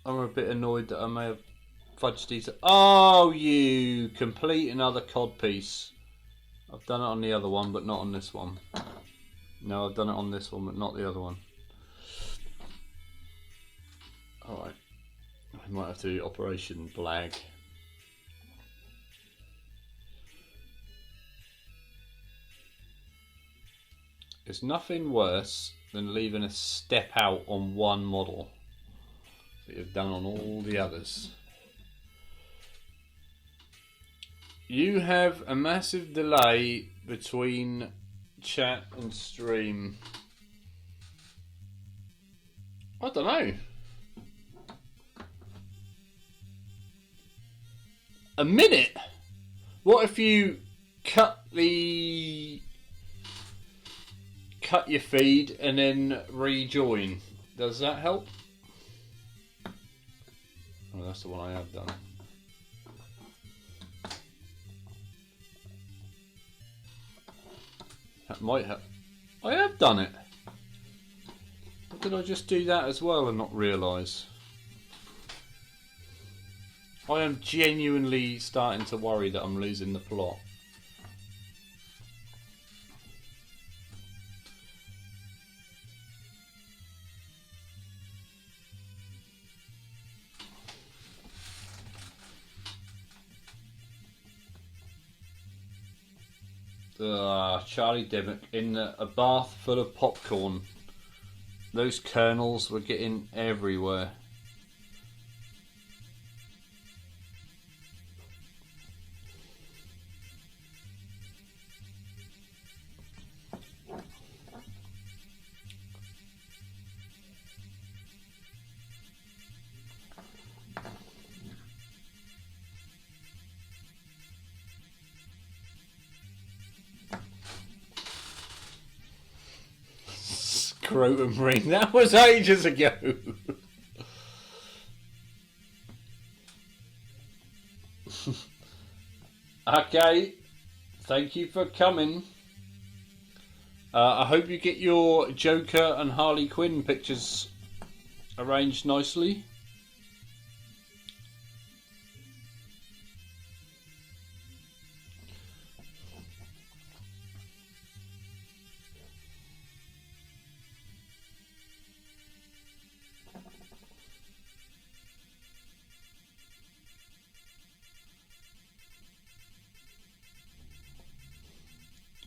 I'm a bit annoyed that I may have fudged these. Oh, you complete another cod piece. I've done it on the other one, but not on this one. No, I've done it on this one, but not the other one. Alright. I might have to do Operation Blag. There's nothing worse than leaving a step out on one model that you've done on all the others. You have a massive delay between chat and stream. I don't know. A minute? What if you cut your feed and then rejoin? Does that help? Oh, that's the one I have done. That might have. I have done it. Or did I just do that as well and not realise? I am genuinely starting to worry that I'm losing the plot. Charlie Dimmock in a bath full of popcorn. Those kernels were getting everywhere. Scrotum ring. That was ages ago. Okay. Thank you for coming. I hope you get your Joker and Harley Quinn pictures arranged nicely.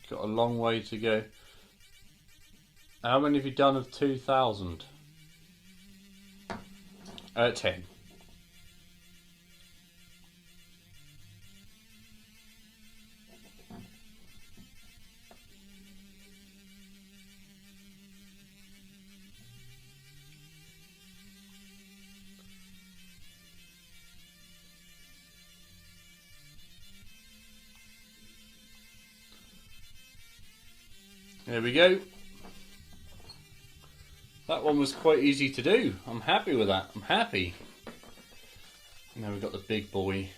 Got a long way to go. How many have you done of 2,000? 10. There we go. That one was quite easy to do. I'm happy with that. I'm happy. Now we've got the big boy.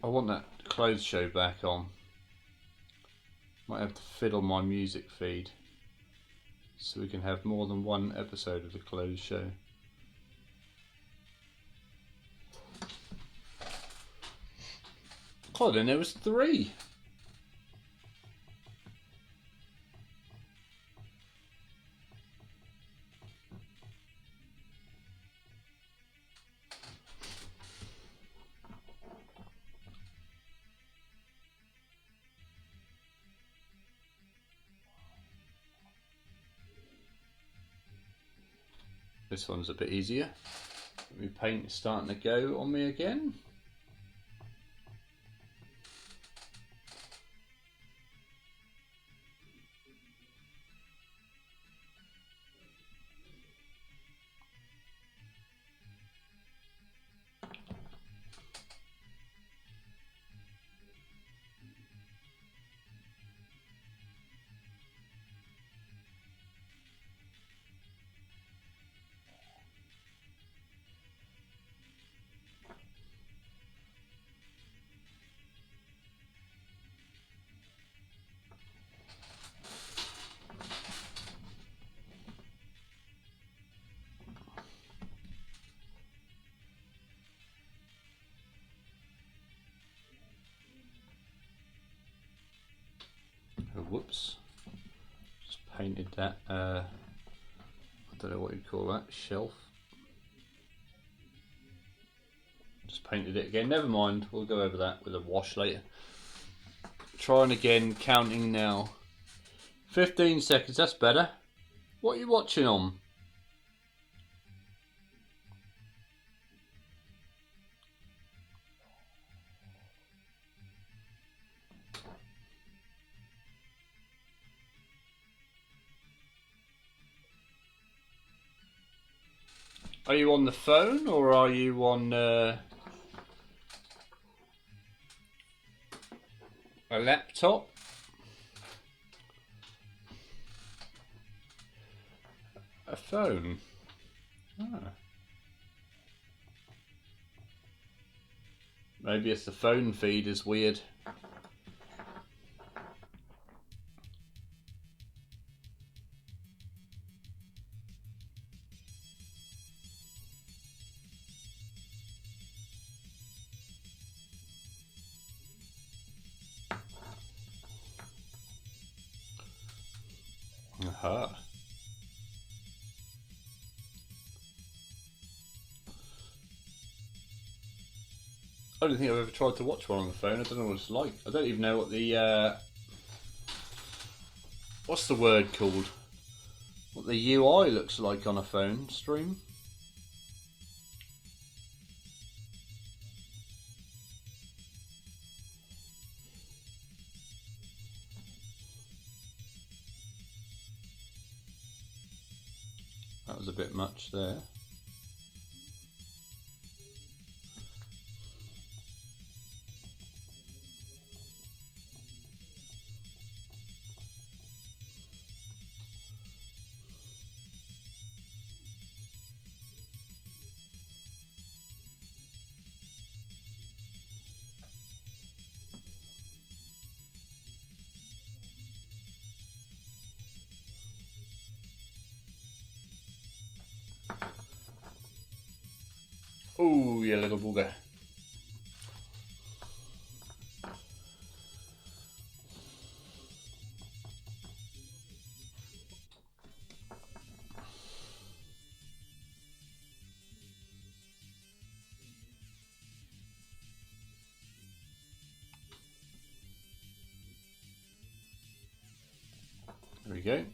I want that clothes show back on. Might have to fiddle my music feed so we can have more than one episode of the clothes show. Oh, then there was 3. This one's a bit easier. My paint is starting to go on me again. Oh, whoops. Just painted that, I don't know what you'd call that, shelf. Just painted it again, never mind, we'll go over that with a wash later. Trying again, counting now. 15 seconds, that's better. What are you watching on? Are you on the phone or are you on a laptop? A phone. Ah. Maybe it's the phone feed is weird. Aha. I don't think I've ever tried to watch one on the phone. I don't know what it's like. I don't even know what the what's the word called? What the UI looks like on a phone stream. That was a bit much there. Oh, you little bugger. There we go.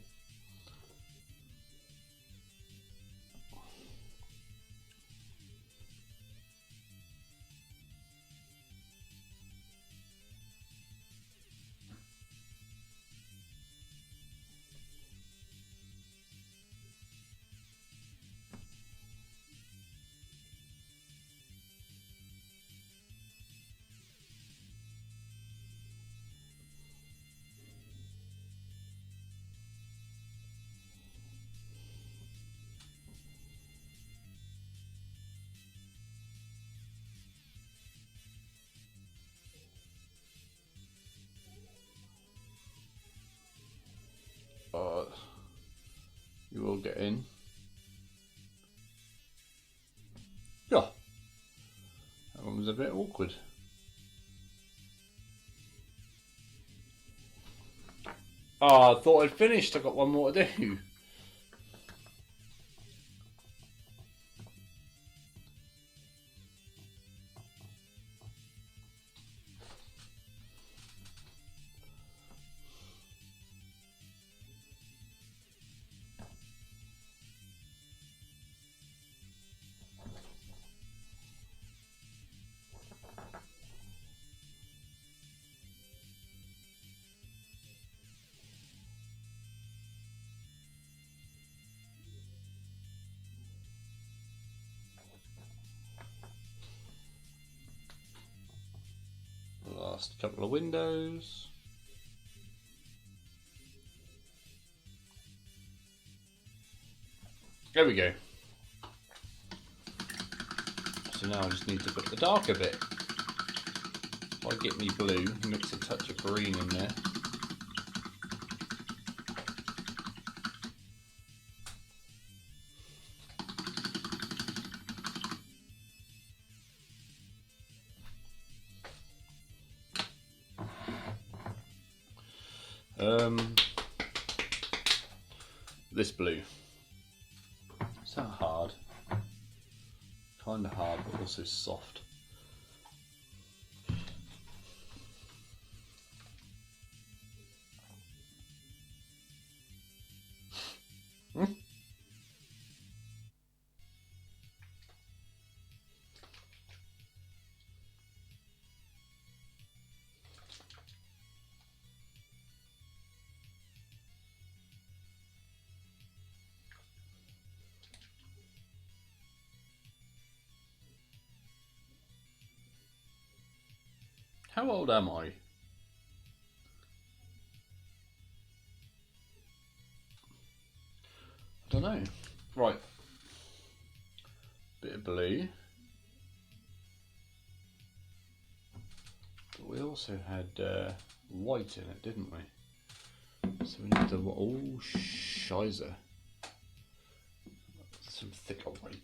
You will get in. Yeah. That one was a bit awkward. Oh, I thought I'd finished. I've got one more to do. last couple of windows. There we go. So now I just need to put the darker bit. If I get me blue, mix a touch of green in there. This blue. It's not hard. Kind of hard, but also soft. How old am I? I don't know. Right. Bit of blue. But we also had white in it, didn't we? So we need to... Oh, shizer. Some thicker white.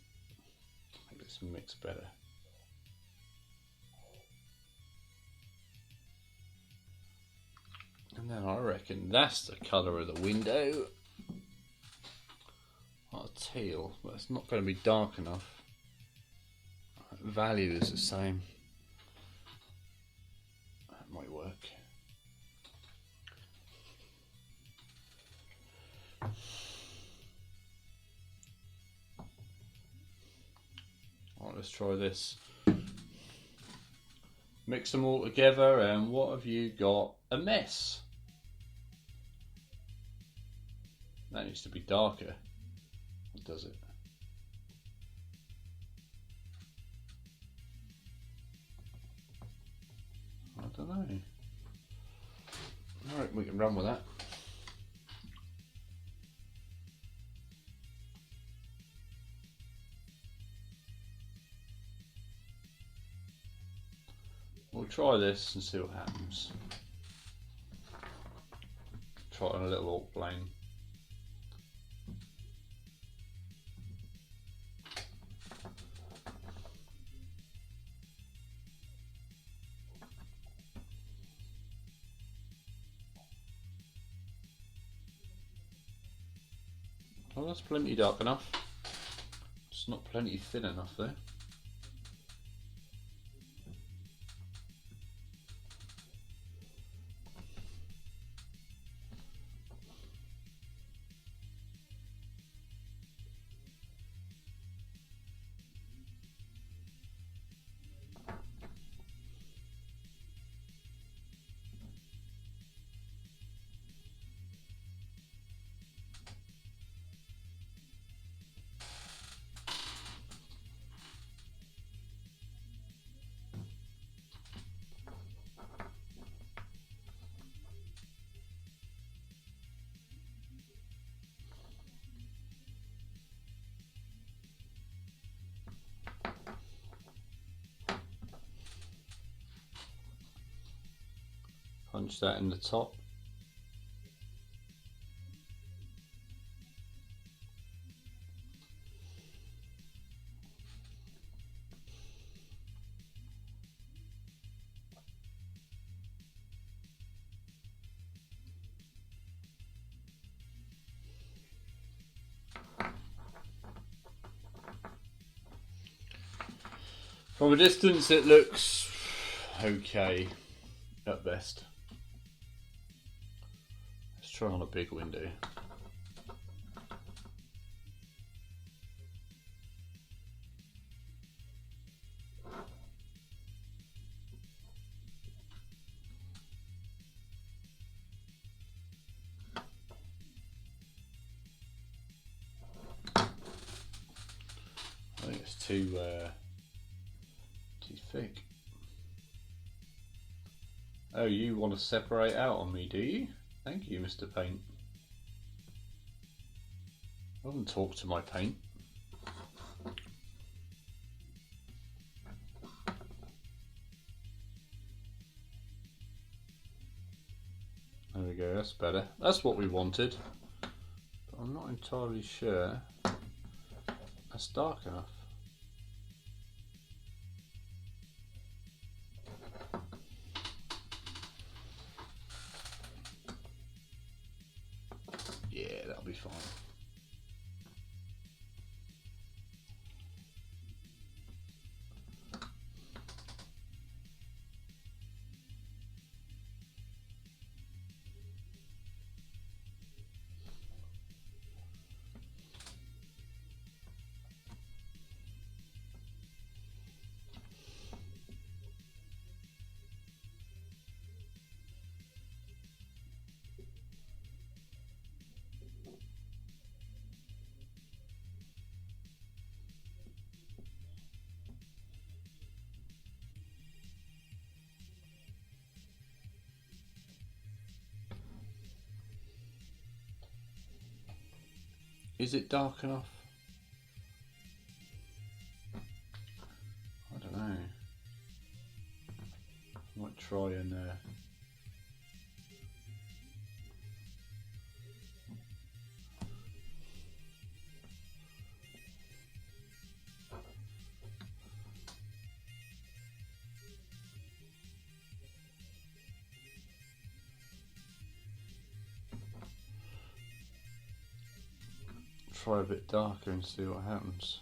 Make this mix better. And then I reckon that's the colour of the window. Not a teal, but it's not going to be dark enough. Value is the same. That might work. Alright, let's try this. Mix them all together, and what have you got? A mess. That needs to be darker. Or does it? I don't know. Alright, we can run with that. We'll try this and see what happens. Try it on a little alt plane. Well, that's plenty dark enough. It's not plenty thin enough though. Punch that in the top. From a distance it looks okay at best. Let's try on a big window. I think it's too thick. Oh, you want to separate out on me, do you? Thank you, Mr. Paint. I wouldn't talk to my paint. There we go, that's better. That's what we wanted. But I'm not entirely sure that's dark enough. Yeah, that'll be fine. Is it dark enough? I don't know. Might try and try a bit darker and see what happens.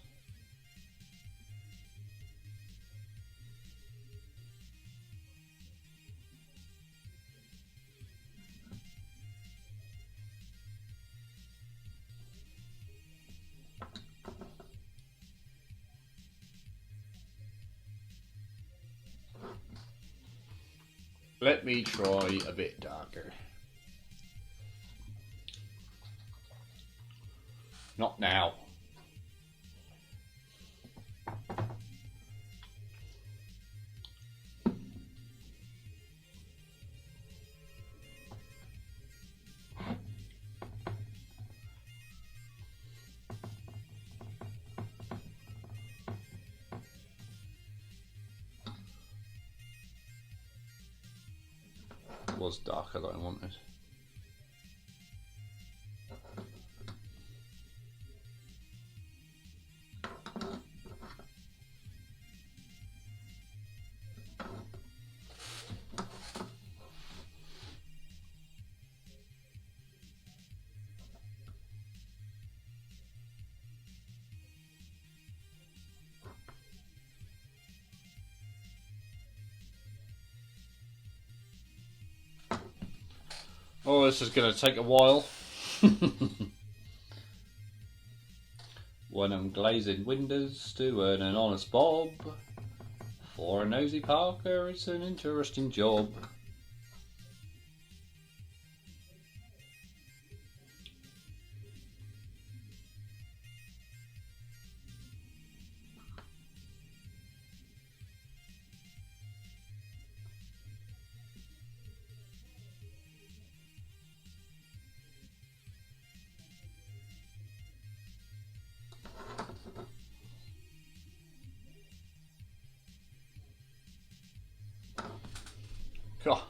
Let me try a bit darker. Not now. It was darker than I wanted. Oh, this is going to take a while. When I'm glazing windows to earn an honest bob, for a nosy Parker it's an interesting job. God,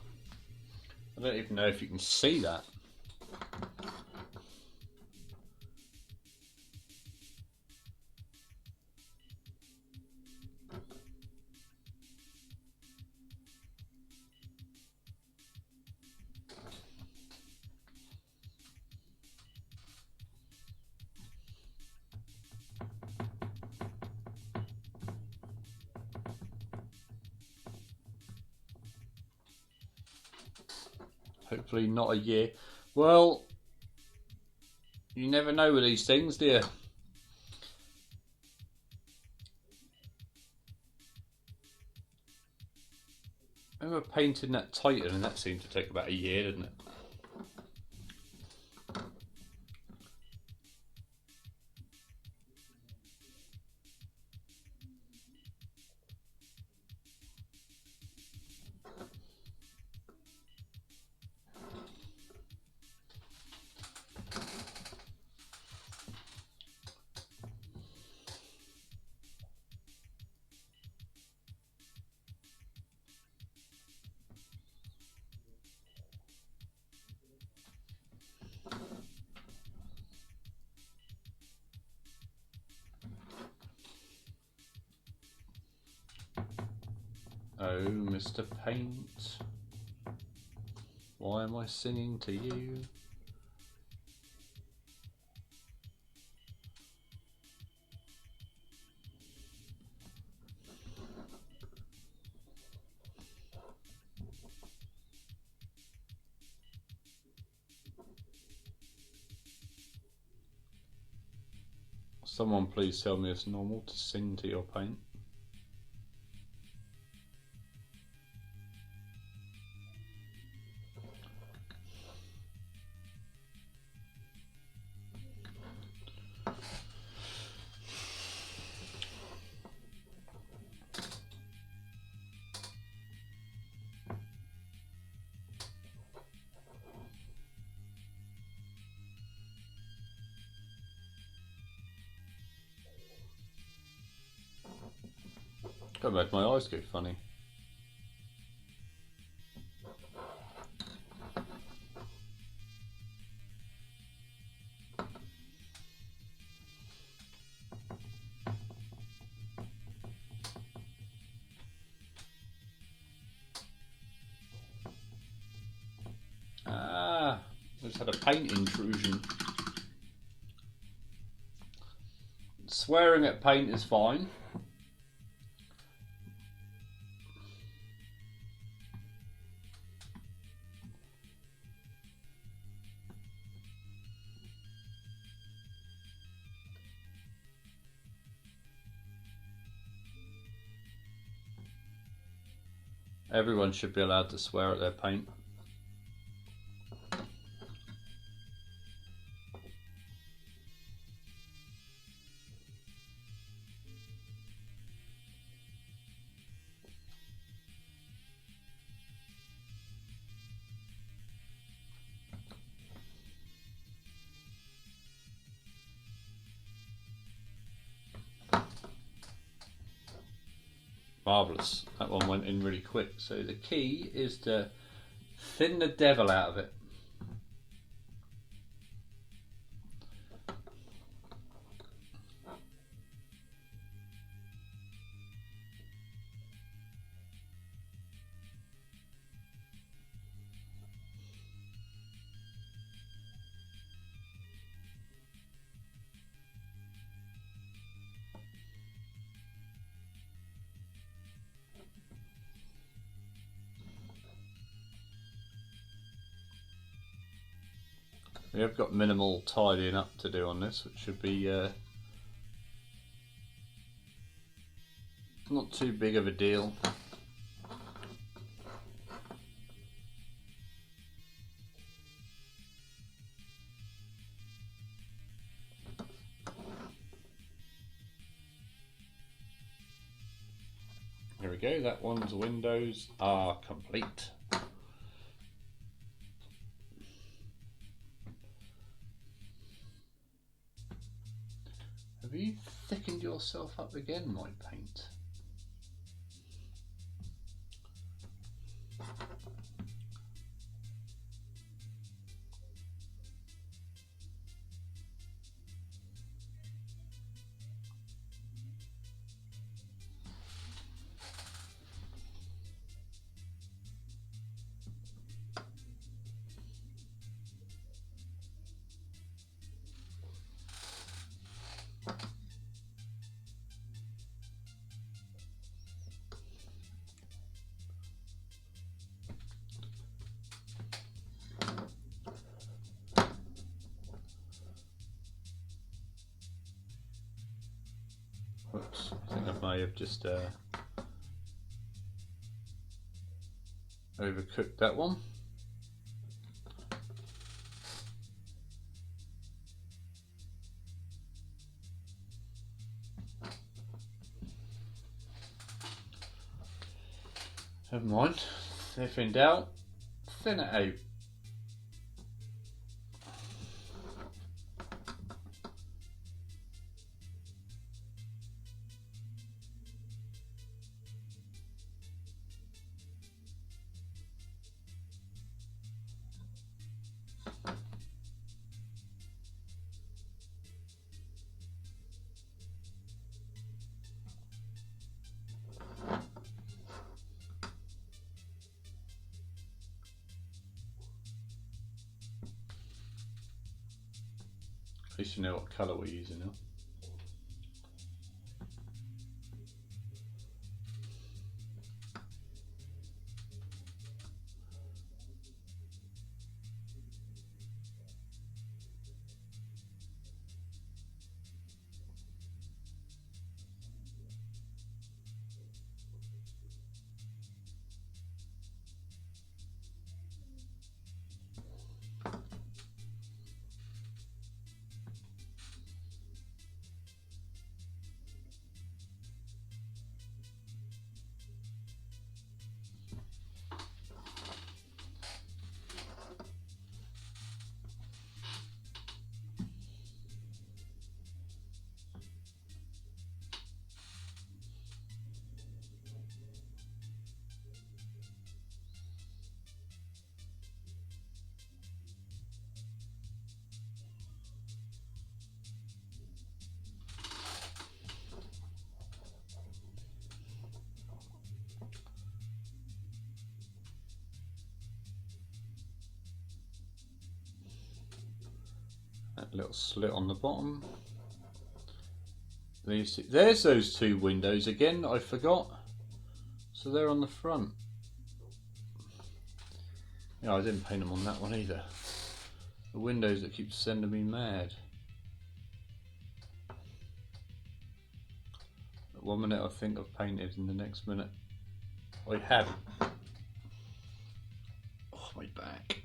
I don't even know if you can see that. Hopefully not a year. Well, you never know with these things, do you? I remember painting that Titan and that seemed to take about a year, didn't it? Oh, Mr. Paint, why am I singing to you? Someone please tell me it's normal to sing to your paint. That made my eyes go funny. Ah, I just had a paint intrusion. Swearing at paint is fine. Everyone should be allowed to swear at their paint. Marvellous. That one went in really quick. So the key is to thin the devil out of it. We have got minimal tidying up to do on this, which should be not too big of a deal. Here we go, that one's windows are complete. Have you thickened yourself up again, my paint? Whoops, I think I may have just overcooked that one. Never mind, if in doubt, thin it out. At least you know what colour we're using now. That little slit on the bottom. There's those two windows again that I forgot. So they're on the front. Yeah, I didn't paint them on that one either. The windows that keep sending me mad. One minute I think I've painted, and the next minute I haven't. Oh, my back.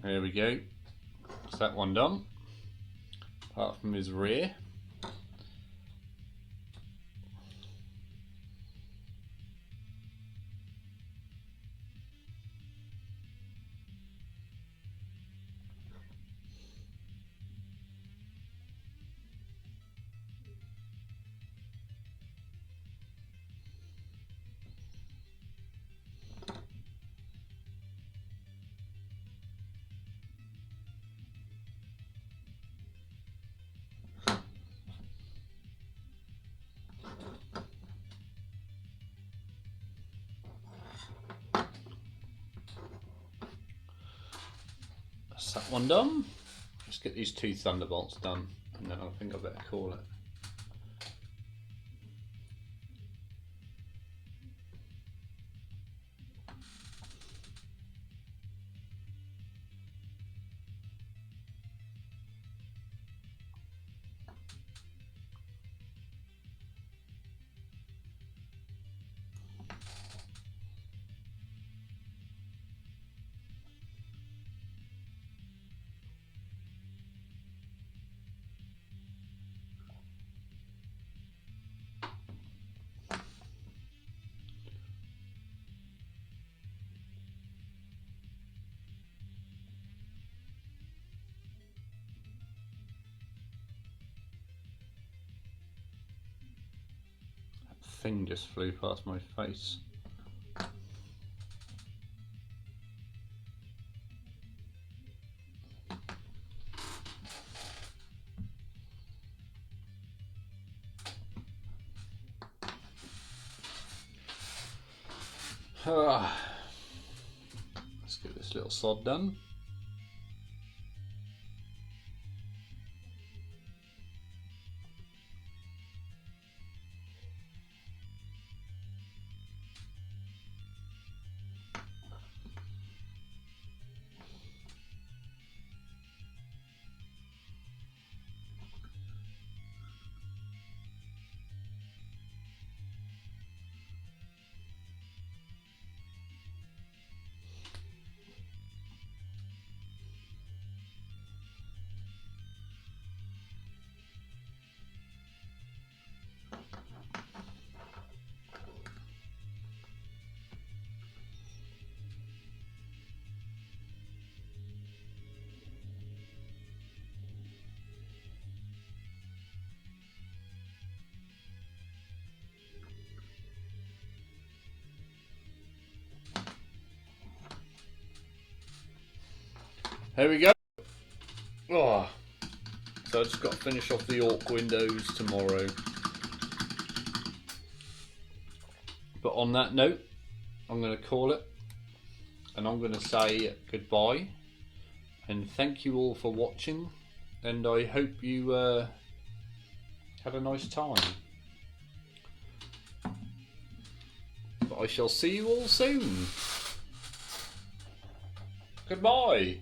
There we go. That's that one done. Apart from his rear. That's that one done. Let's get these two thunderbolts done, and then I think I better call it. Thing just flew past my face. Let's get this little sod done. There we go. Oh. So I just got to finish off the Orc windows tomorrow. But on that note, I'm going to call it. And I'm going to say goodbye. And thank you all for watching. And I hope you had a nice time. But I shall see you all soon. Goodbye.